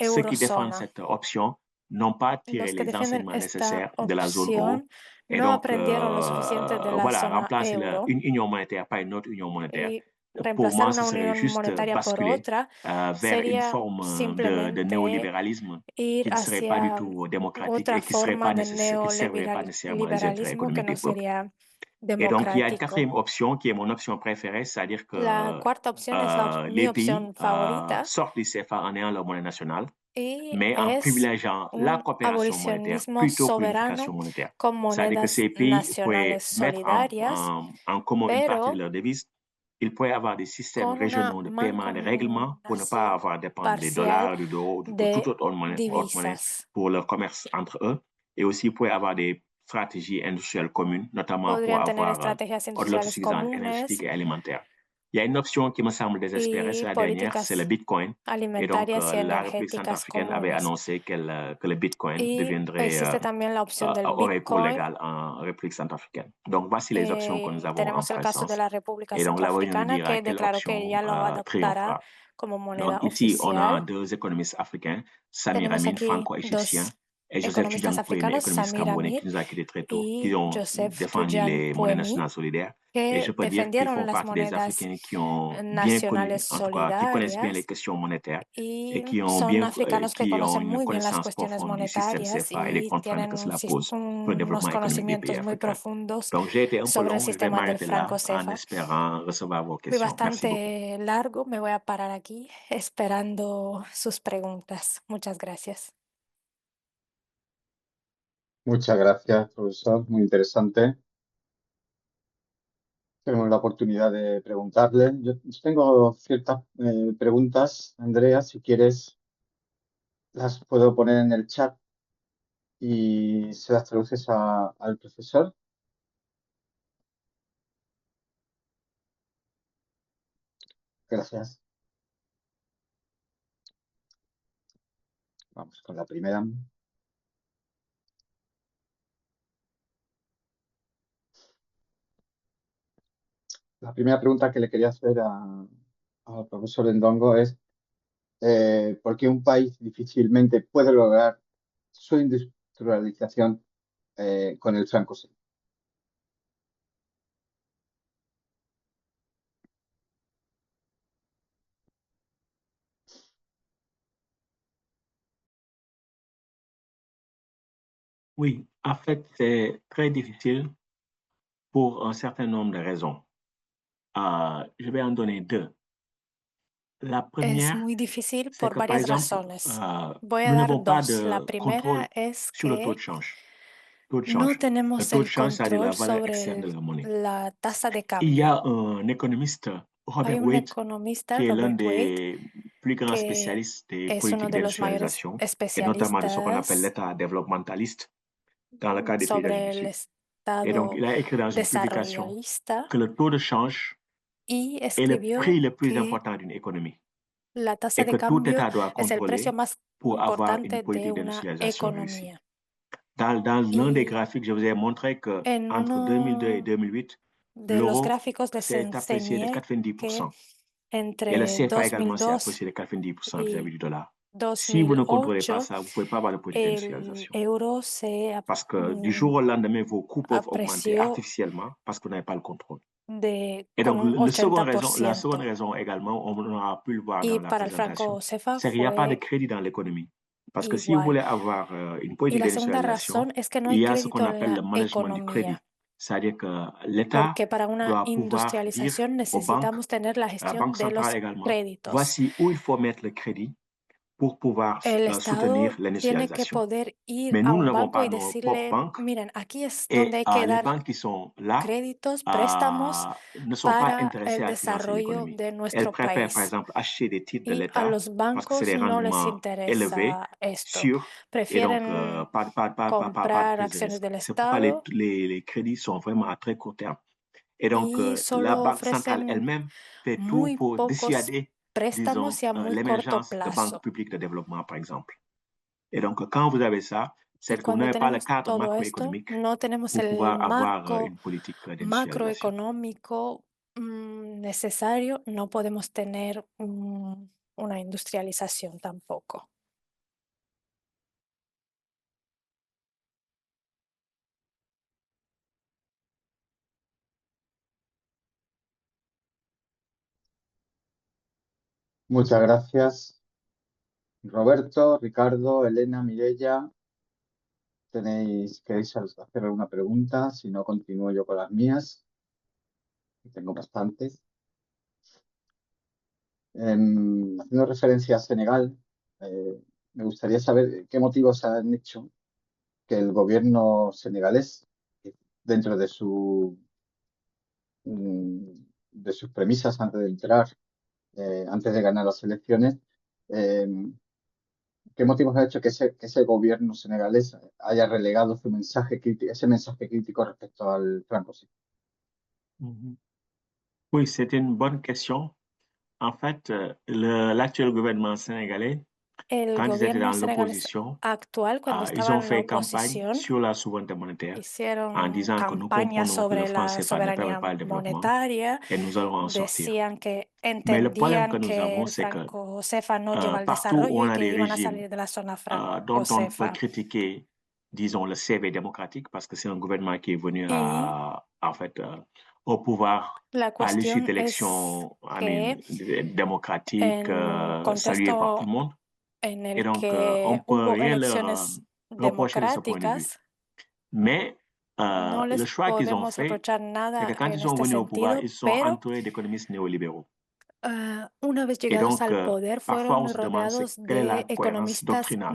la ceux qui défendent eurozona. cette option n'ont pas tiré Los que les defienden enseignements esta nécessaires de la zone euro. opción Et no donc, aprendieron lo suficiente de la voilà, zona remplacer euro une union monétaire par une autre union monétaire. y Pour reemplazar moi, ce una serait unión juste monetaria por basculer otra vers une sería forme de simplemente néolibéralisme ir qui ne serait pas du hacia tout démocratique otra et qui serait forma pas de qui servirait pas nécessairement les intérêts neoliberalismo que économiques no des peuples. sería Et donc, il y a une democrático. quatrième option qui est mon option préférée, c'est-à-dire La que cuarta opción es mi les pays opción favorita sortent du CFA en ayant leur monnaie nationale, y mais en es privilégiant la un coopération monétaire abolicionismo plutôt que soberano l'unification monétaire. con C'est-à-dire que monedas ces pays pourraient nacionales mettre solidarias, en commun une partie de pero leur devise. Ils pourraient avoir des systèmes con una régionaux de paiement, des règlements pour ne pas mancomunación avoir à dépendre des parcial dollars, du euro, de toute de autre monnaie divisas. pour leur commerce entre eux. Et aussi, ils pourraient avoir des stratégies industrielles communes, notamment pour Podrían tener avoir estrategias de industriales l'autosuffisance énergétique comunes et alimentaire. Il y a une option qui me semble désespérée, c'est y la dernière, c'est le políticas Bitcoin. Et donc, alimentarias y la République energéticas centrafricaine avait comunes. annoncé que le Bitcoin Y deviendrait existe también la opción del aurait cours Bitcoin. légal en République centrafricaine. Donc, voici les options que nous avons en Tenemos el caso de présence. la República Et donc, là, vous nous Centroafricana dira que quelle declaró que option ya lo adoptará triomphera. como Donc, moneda ici, on a oficial. deux économistes africains, Samir Tenemos Amin, aquí franco-égyptien, dos et Joseph economistas Tidjane Poué, africanos, économiste Samir camerounais, Amir qui nous a quittés très tôt, qui y ont Joseph défendu Tidjane les monnaies Pouemi, nationales solidaires. Et je que peux dire qu'ils defendieron font las partie des monedas Africains qui ont bien connu, nacionales en tout cas, qui connaissent bien les solidarias questions monétaires et y qui ont son bien, africanos que qui ont conocen une muy bien las connaissance cuestiones profonde du système monetarias CFA et les y contraintes tienen que cela pose pour le unos développement économique des pays conocimientos muy africains. profundos Donc, j'ai été un peu sobre el long, je vais sistema del m'arrêter franco là en CFA. espérant recevoir vos Fui questions. Merci beaucoup. bastante largo, me voy a parar aquí esperando sus preguntas. Muchas gracias. Muchas gracias, profesor. Muy interesante. Tenemos la oportunidad de preguntarle. Yo tengo ciertas preguntas, Andrea, si quieres, las puedo poner en el chat y se las traduces al profesor. Gracias. Vamos con la primera. La primera pregunta que le quería hacer al profesor Ndongo es ¿por qué un país difícilmente puede lograr su industrialización con el franco CFA? Oui, en fait, c'est très difficile pour un certain nombre de raisons. Je vais en donner deux. La Es première, muy difícil c'est por que, par varias exemple, razones. Voy a nous dar n'avons pas dos. La de contrôle primera es sur le taux que de change. Taux de no change. Le tenemos taux de el change, c'est-à-dire la control valeur sobre externe de la monnaie. la tasa de Il y cambio. a un économiste, Hay Robert un Wade, economista, qui est l'un Robert Wade, des plus grands que spécialistes des es uno politiques de los mayores d'industrialisation et notamment de ce qu'on appelle especialistas l'état développementaliste dans le cas des pays d'Amérique sobre du el Sud. Et donc, estado il a écrit dans une publication desarrollista que le taux de change y est le prix escribió le plus que important d'une économie la tasa et de que tout cambio État doit es el precio contrôler más pour avoir une importante de politique una d'industrialisation réussie. economía. Dans l'un des Y graphiques, je vous ai montré en qu'entre 2002 et uno 2008, de los l'euro gráficos les s'est apprécié de enseñé que 90%. Et le entre CFA également s'est 2002 apprécié de 90% vis-à-vis y du dollar. Si vous ne contrôlez pas 2008, ça, vous ne pouvez pas avoir de politique el d'industrialisation. euro se Parce que du jour au lendemain, vos coûts peuvent augmenter apreció artificiellement parce que vous n'avez pas le contrôle. con un La seconde 80%. raison également, on aura pu le voir Y dans la para el présentation, franco CFA c'est qu'il n'y a pas de fue crédit dans l'économie. Parce que si vous igual. voulez avoir une Y politique la segunda d'industrialisation, razón es que no il hay y a ce qu'on crédito en appelle le la management du crédit. economía, C'est-à-dire que l'État porque para una doit pouvoir dire industrialización aux banques, necesitamos tener la à la gestión Banque de centrale los également, créditos. voici où il faut mettre le crédit pour pouvoir El soutenir Estado tiene que l'industrialisation. poder ir Mais a nous, nous un n'avons banco pas y nos propres decirle, banques miren, aquí es donde et hay que les dar banques qui sont là créditos, préstamos ne sont pas para intéressées el à financer desarrollo l'économie. de Elles nuestro préfèrent, par país. exemple, acheter des titres de Y a l'État los parce que c'est des bancos no les rendements élevés, interesa esto. sûrs, et donc Prefieren pas de comprar prise de acciones risque. del C'est pourquoi Estado les crédits sont vraiment à très court terme. Et donc, y la solo Banque centrale ofrecen elle-même fait tout muy pour pocos dissuader, disons, préstamos y a muy corto l'émergence de banques plazo. publiques de développement, par exemple. Et donc, quand vous avez ça, Y c'est que vous cuando n'avez pas le tenemos cadre todo esto, macroéconomique no tenemos pour el pouvoir avoir marco une politique d'industrialisation. macroeconómico necesario, no podemos tener una industrialización tampoco. Muchas gracias, Roberto, Ricardo, Elena, Mireia. ¿Queréis hacer alguna pregunta? Si no, continúo yo con las mías. Tengo bastantes. Haciendo referencia a Senegal, me gustaría saber qué motivos han hecho que el gobierno senegalés, dentro de de sus premisas antes de entrar, antes de ganar las elecciones, ¿qué motivos ha hecho que ese gobierno senegalés haya relegado ese mensaje crítico respecto al franco? Oui, c'est une bonne question. En fait, l'actuel gouvernement sénégalais El Quand ils étaient gobierno dans senegalés l'opposition, actual, cuando ils estaba ont en la fait campagne oposición, sur la souveraineté monétaire en hicieron disant que nous campaña comprenons que le sobre franc la CFA ne permet soberanía pas le développement monetaria, et nous allons en sortir. decían que Mais le problème que entendían nous que avons, el c'est que franco CFA no lleva al partout où desarrollo on y a que des iban a régimes salir de la zona dont on peut franco-CFA. critiquer, disons, le CV démocratique, parce que c'est un gouvernement qui est venu Y en fait, au pouvoir la à l'issue cuestión es d'élections que démocratiques, en un saluées par tout le contexto monde. en Et el donc, on que peut hubo rien leur elecciones reprocher de ce point de vue. democráticas, Mais no le les choix qu'ils ont podemos fait, reprochar c'est que nada quand en ils sont este venus au pouvoir, sentido, ils sont pero entourés d'économistes néolibéraux. una vez Et llegados donc, al poder, parfois, on fueron se demande rodeados quelle est la de cohérence economistas doctrinale.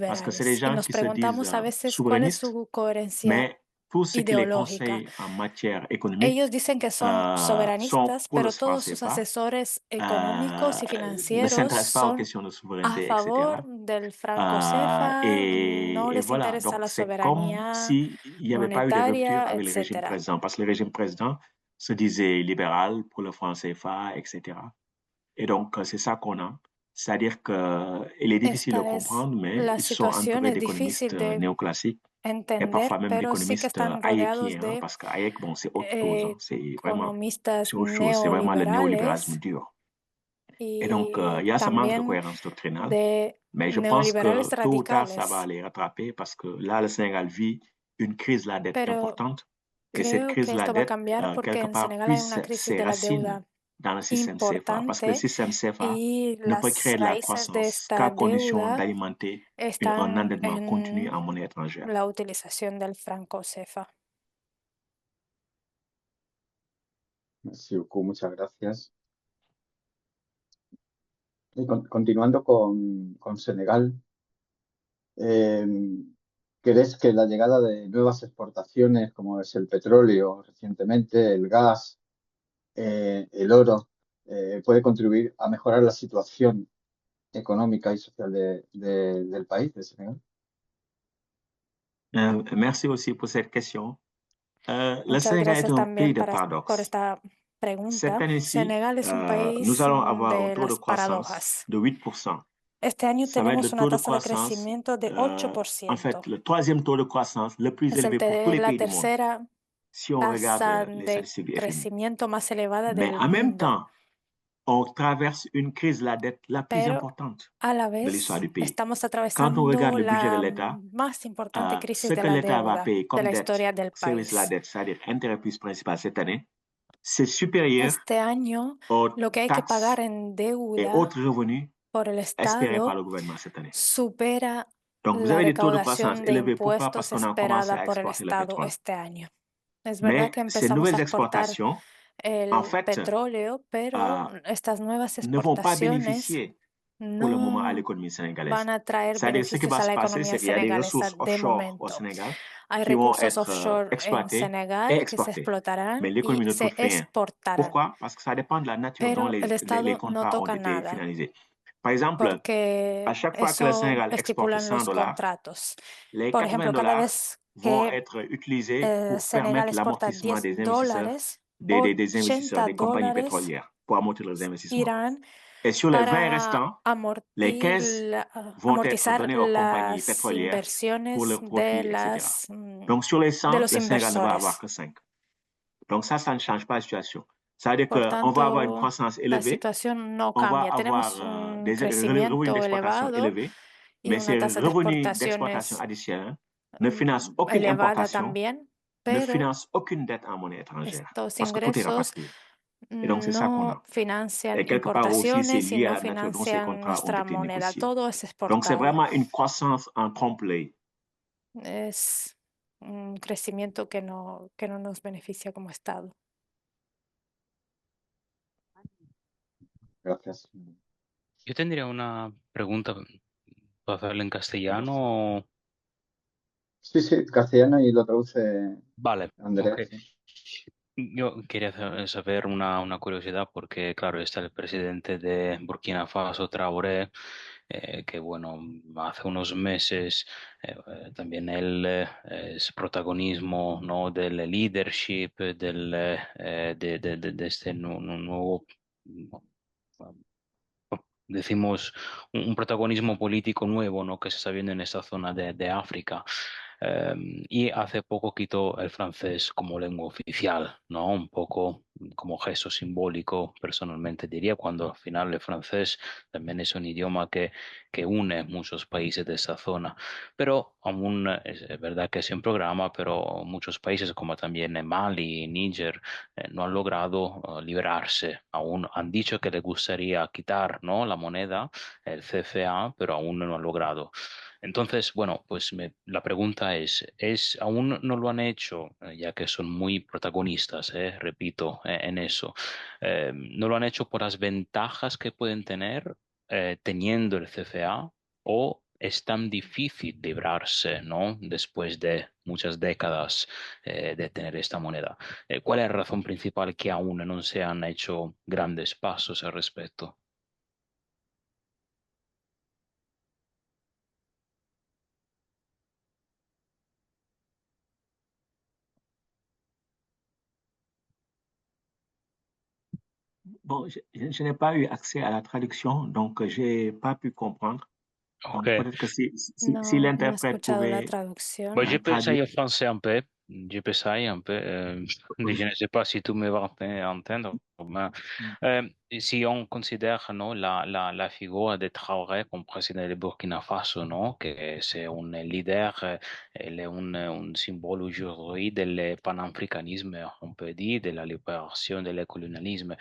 Parce que c'est des neoliberales y gens nos qui se disent preguntamos a veces cuál es souverainistes, su coherencia mais tout ce qui les ideológica. conseille en matière économique Ellos dicen que son sont soberanistas, pour le pero franc todos sus CFA, asesores económicos y ne financieros s'intéressent pas aux son questions de a souveraineté, etc. favor del franco CFA, no Et les voilà, interesa donc la c'est comme soberanía s'il n'y avait pas eu de rupture monetaria, avec le régime etcétera. président, parce que le régime président se disait libéral pour le franc CFA, etc. Et donc, c'est ça qu'on a. C'est-à-dire qu'il est difficile de Esta es comprendre, mais la ils sont situación, entourés es d'économistes difícil de néoclassiques et entender, parfois même pero sí que d'économistes están rodeados hayekiens, hein, de parce que Hayek, bon, c'est autre chose, hein, economistas c'est autre chose, c'est vraiment le néolibéralisme neoliberales dur. Et donc, il y y a ce manque de también cohérence doctrinale, de mais je pense neoliberales que tôt ou tard, ça va radicales. les rattraper parce que là, le Sénégal vit une crise de la dette Pero importante et cette creo crise que de la esto va a dette, cambiar porque quelque en part, Senegal hay puise una crisis ses de la racines deuda dans le système CFA parce que le importante système CFA y ne peut las créer de la raíces de croissance qu'à esta condition deuda d'alimenter un están endettement continu en en monnaie étrangère. la utilización del franco CFA. Merci beaucoup, muchas gracias. Y continuando con Senegal, eh, ¿crees que la llegada de nuevas exportaciones, como es el petróleo recientemente, el gas, el oro, puede contribuir a mejorar la situación económica y social del país, de Senegal? Merci aussi pour cette question. Le Muchas Sénégal est gracias un pays también de por paradoxes. esta Cette pregunta. année-ci, Senegal es un nous país allons avoir un de taux de las croissance paradojas. de 8%. Este año Ça va être le tenemos una taux de tasa de croissance, crecimiento de en fait, 8%. le troisième taux de croissance le plus Es élevé pour tous les la pays du monde, tercera si on regarde tasa les de statistiques du FMI. crecimiento más elevada Mais del en même mundo. temps, on traverse une crise de la dette la plus Pero importante a la de l'histoire vez du pays. estamos Quand on regarde atravesando le budget de la l'État, más importante crisis ce de que la l'État va deuda payer de comme la dette, historia del service la país. dette, c'est-à-dire intérêt plus principal cette année, c'est supérieur Este año, aux lo que hay que taxes pagar en et deuda autres revenus por el espérés par Estado le gouvernement cette année. supera Donc, vous la avez des taux de croissance recaudación de élevés. Pourquoi? Parce impuestos qu'on a commencé esperada à por el exporter le Estado pétrole. este año. Es verdad Mais que ces empezamos a nouvelles exportar exportations, en el fait, petróleo, pero estas nuevas ne vont pas exportaciones bénéficier pour le moment à no l'économie sénégalaise. van a traer C'est-à-dire, ce qui beneficios va a se la passer, economía c'est qu'il y a des senegalesa ressources de offshore au momento. Sénégal Hay qui vont recursos être offshore en exploités et Senegal que se exportés. explotarán Mais y l'économie ne se touche rien. exportarán, Pourquoi? Parce que ça dépend de la nature dont pero el les Estado no contrats ont toca été nada finalisés. Par exemple, à porque chaque fois que le eso Sénégal exporte estipulan 100 los dollars, contratos. les Por 80 ejemplo, cada dollars vez vont que être utilisés pour Senegal permettre exporta l'amortissement 10 des investisseurs, dólares, des investisseurs, 80 des compagnies dólares pétrolières pour amortir leurs investissements. irán Et sur les 20 para restants, les 15 vont être amortizar donnés aux compagnies las pétrolières pour inversiones leurs profits, de, etc. las, Donc, sur les de 100, los le Sénégal ne va avoir inversores. que 5. Donc, ça ne change pas la situation. Ça veut dire Por qu'on va avoir une tanto, croissance la élevée, situación no on va cambia. Tenemos avoir un des revenus crecimiento d'exploitation elevado élevés, y mais una ces tasa de revenus d'exploitation exportaciones additionnels ne financent aucune elevada importation, también, ne pero financent aucune dette en monnaie étrangère, estos parce que tout est ingresos rapatrié. Et donc, c'est ça qu'on no a. financian Et quelque part aussi, c'est importaciones y lié à no la nature dont ces financian contrats ont nuestra été moneda. négociés. Todo es Donc, c'est exportado. vraiment une croissance en trompe-l'œil. Es un crecimiento que no nos beneficia como Estado. Gracias. Yo tendría una pregunta, ¿puedo hacerla en castellano? o- Sí, sí, castellano y lo traduce Vale, Andrea. ok. Yo quería saber una curiosidad porque, claro, está el presidente de Burkina Faso, Traoré, que bueno, hace unos meses también él es protagonismo, ¿no? del leadership, de este nuevo decimos, un protagonismo político nuevo, ¿no? Que se está viendo en esta zona de África. Y hace poco quitó el francés como lengua oficial, ¿no? Un poco como gesto simbólico, personalmente diría, cuando al final el francés también es un idioma que une muchos países de esa zona. Pero aún es verdad que es un programa, pero muchos países como también Mali, Níger, no han logrado liberarse. Aún han dicho que les gustaría quitar, ¿no? La moneda, el CFA, pero aún no lo han logrado. Entonces, bueno, pues la pregunta aún no lo han hecho, ya que son muy protagonistas, repito, en eso. ¿No lo han hecho por las ventajas que pueden tener teniendo el CFA o es tan difícil librarse, ¿no? Después de muchas décadas de tener esta moneda? ¿Cuál es la razón principal que aún no se han hecho grandes pasos al respecto? Bon, je n'ai pas eu accès à la traduction, donc j'ai pas pu comprendre. Ok. Donc peut-être que si No, no he l'interprète escuchado la pouvait traducción. Bah, je peux traduire. essayer français un peu. Je peux essayer un peu. Mais je ne sais pas si tu me vas entendre. Ben, si on considère non, la figure de Traoré comme président de Burkina Faso, non, que c'est un leader, elle est un symbole aujourd'hui du panafricanisme, on peut dire, de la libération de colonialisme.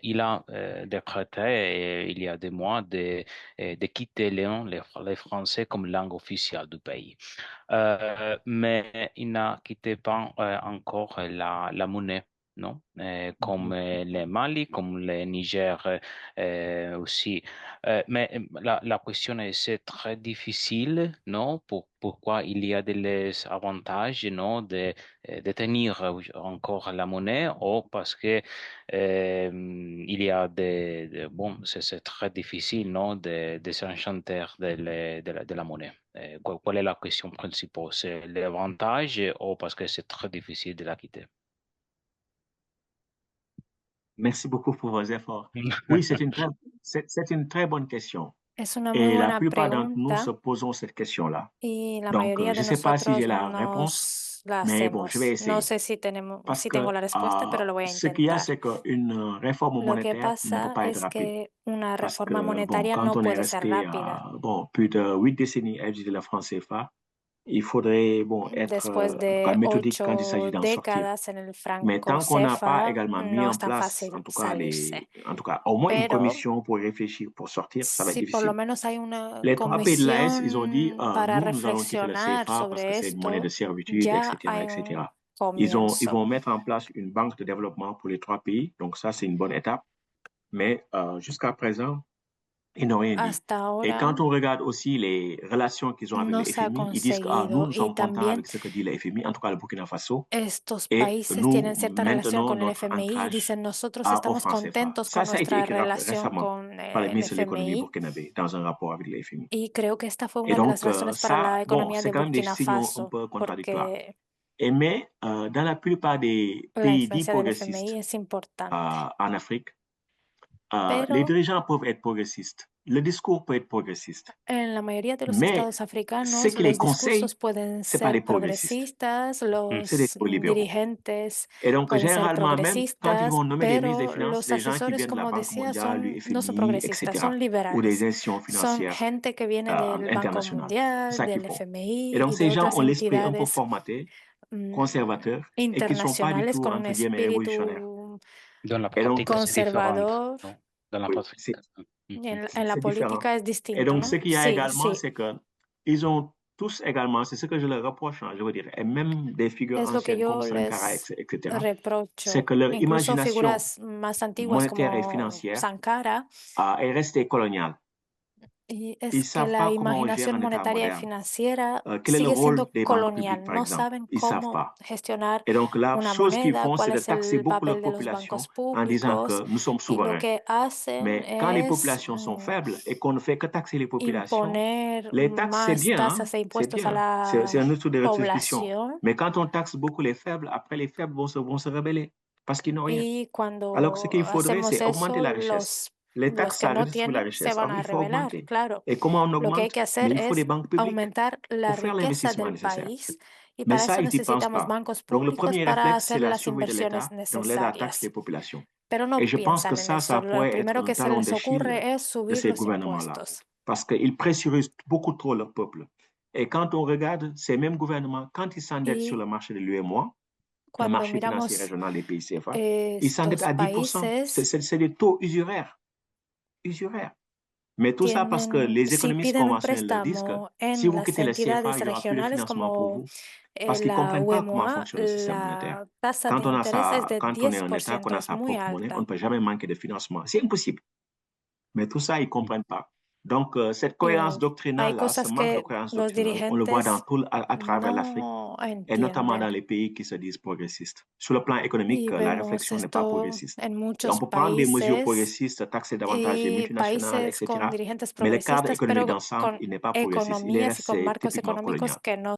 Il a décrété il y a des mois de quitter les Français comme langue officielle du pays. Mais il n'a quitté pas encore la monnaie, non? Comme le Mali, comme le Niger aussi. Mais la question est, c'est très difficile, non? Pourquoi il y a des avantages, non, de tenir encore la monnaie ou parce que il y a bon, c'est très difficile, non, de s'enchanter de la monnaie. Quelle est la question principale? C'est l'avantage ou parce que c'est très difficile de la quitter? Merci beaucoup pour vos efforts. Oui, c'est une très bonne question. Es una muy Et la buena plupart d'entre nous se pregunta posons cette question-là. y la Donc, mayoría je ne de sais pas si j'ai nosotros la réponse, nos la mais bon, je vais hacemos. No essayer. sé si tenemos, Parce si que tengo la respuesta, pero lo voy a ce qu'il y a, intentar. c'est qu'une réforme Lo que monétaire ne peut pasa pas être es rapide. que una Parce reforma que, bon, monetaria quand no on est puede ser resté rápida. bon, plus de 8 décennies à utiliser le franc CFA, il faudrait, bon, être, Después en tout cas, de méthodique quand il s'agit 8 d'en sortir. décadas en el Mais franco tant qu'on n'a pas CFA, également mis no en es tan place, fácil en tout cas, salirse. au moins une Pero commission pour réfléchir, pour sortir, ça va être si por lo difficile. menos hay una Les 3 pays de l'AS, ils ont dit, comisión para nous allons quitter le reflexionar CFA parce que sobre c'est une monnaie de esto, servitude, ya etc., hay un etc. Ils comienzo. vont mettre en place une banque de développement pour les 3 pays. Donc ça, c'est une bonne étape. Mais jusqu'à présent, ils n'ont rien dit. Hasta Et quand ahora on regarde aussi les relations qu'ils ont avec le no se ha FMI, ils disent que nous, conseguido nous y sommes contents también avec ce que dit le FMI, en tout cas le Burkina Faso, estos et países nous tienen cierta relación maintenons con el notre FMI y ancrage dicen nosotros au estamos franc CFA. contentos Ça, con ça a été nuestra écrit relación récemment con par le el ministre de l'économie FMI burkinabé dans un rapport avec le FMI. y creo que esta fue Et una de las donc, razones para ça, la bon, economía c'est de quand même des Burkina signaux un Faso, peu contradictoires. porque Mais dans la plupart des la pays dits influencia del FMI progressistes es importante. en Afrique, les Pero dirigeants peuvent être progressistes. Le discours peut être progressiste. en la mayoría de los Mais estados ceux africanos, qui les los conseillent, discursos pueden ce pas des ser progressistes, progresistas, c'est des los libéraux. dirigentes Et donc, pueden ser généralement, même quand ils progresistas, vont nommer des ministres des pero Finances, los des gens qui asesores, viennent de la como Banque decía, mondiale, du no son FMI, progresistas, etc., son ou des liberales. institutions Son financières gente que viene del Banco internationales. C'est Mundial, ça qu'ils del font. Et FMI donc, y de ces gens otras ont l'esprit un peu entidades formaté, mm, conservateur, et qui ne sont pas du internacionales tout, con un entre guillemets, révolutionnaires. espíritu Dans la Et donc, pratique, c'est différent, conservador. non? Dans la oui, pratique. En la c'est différent. política es Et distinto, donc, ce ¿no? qu'il y a Sí, également, sí. c'est que ils ont tous également, c'est ce que je leur reproche, hein, je veux dire, et même des figures Es lo que anciennes comme yo Sankara, les etc., c'est reprocho. que leur Incluso imagination figuras más antiguas monétaire et como financière Sankara, est restée coloniale. y Ils ne es que savent la pas comment on gère imaginación un État monetaria y moderne. financiera Quel est le sigue rôle siendo des banques publiques, colonial. par No exemple? saben Ils ne savent cómo pas. gestionar Et donc, la una chose qu'ils moneda, font, c'est cuál de es taxer el beaucoup leur papel de los population bancos en disant públicos, que nous sommes y lo souverains. que hacen Mais quand les es populations sont faibles et qu'on ne fait que taxer les populations, imponer les taxes, c'est más bien, hein, tasas e c'est impuestos a bien. C'est la un outil de redistribution. población. Mais quand on taxe beaucoup les faibles, après les faibles vont se rebeller parce qu'ils n'ont rien. Y Alors que ce cuando qu'il faudrait, hacemos c'est augmenter eso, la richesse. los Les Los taxes, que ça no reste sur la tienen se richesse. van Alors, a il faut rebelar, augmenter. claro. Et comment on Lo que hay augmente? que Mais hacer il faut des es banques publiques aumentar la pour faire riqueza l'investissement del nécessaire. país y Mais para ça, eso ils n'y pensent necesitamos pas. bancos Donc, le públicos premier para réflexe, c'est hacer la las survie de inversiones l'État, donc l'aide à la taxe des necesarias. populations. Pero no Et je pense piensan que en ça eso. Lo pourrait être primero un que se talon les d'Achille ocurre es de subir ces los gouvernements-là, impuestos. parce qu'ils pressurisent beaucoup trop leur peuple. Et quand on regarde ces mêmes gouvernements, quand ils s'endettent sur Y le marché de l'UEMOA, le cuando marché financier miramos régional des pays CFA, ils s'endettent estos à 10%. países, C'est des taux usuraires. Usuraires. Mais tout ça parce que tienen, les si économistes piden un conventionnels leur disent que préstamo si en vous las quittez le CFA, entidades il n'y aura plus de regionales financement pour como vous. Parce qu'ils ne la comprennent pas comment UEMOA, fonctionne le système monétaire. la tasa de interés es de Quand on est un État, qu'on 10%, a es sa muy propre monnaie, on ne alta. peut jamais manquer de financement. C'est impossible. Mais tout ça, ils ne comprennent pas. Donc, cette cohérence Hay doctrinale-là, ce cosas manque de que cohérence los doctrinale, on le voit dans dirigentes à travers l'Afrique, no et notamment dans entienden. les pays qui se disent progressistes. Sur le plan économique, Y la vemos réflexion n'est pas esto progressiste. en Et on muchos peut prendre des mesures países progressistes, taxer davantage les y multinationales, países con etc. dirigentes Mais le cadre progresistas, économique pero d'ensemble, con il n'est pas progressiste. Il economías y reste con marcos typiquement económicos colonial. que no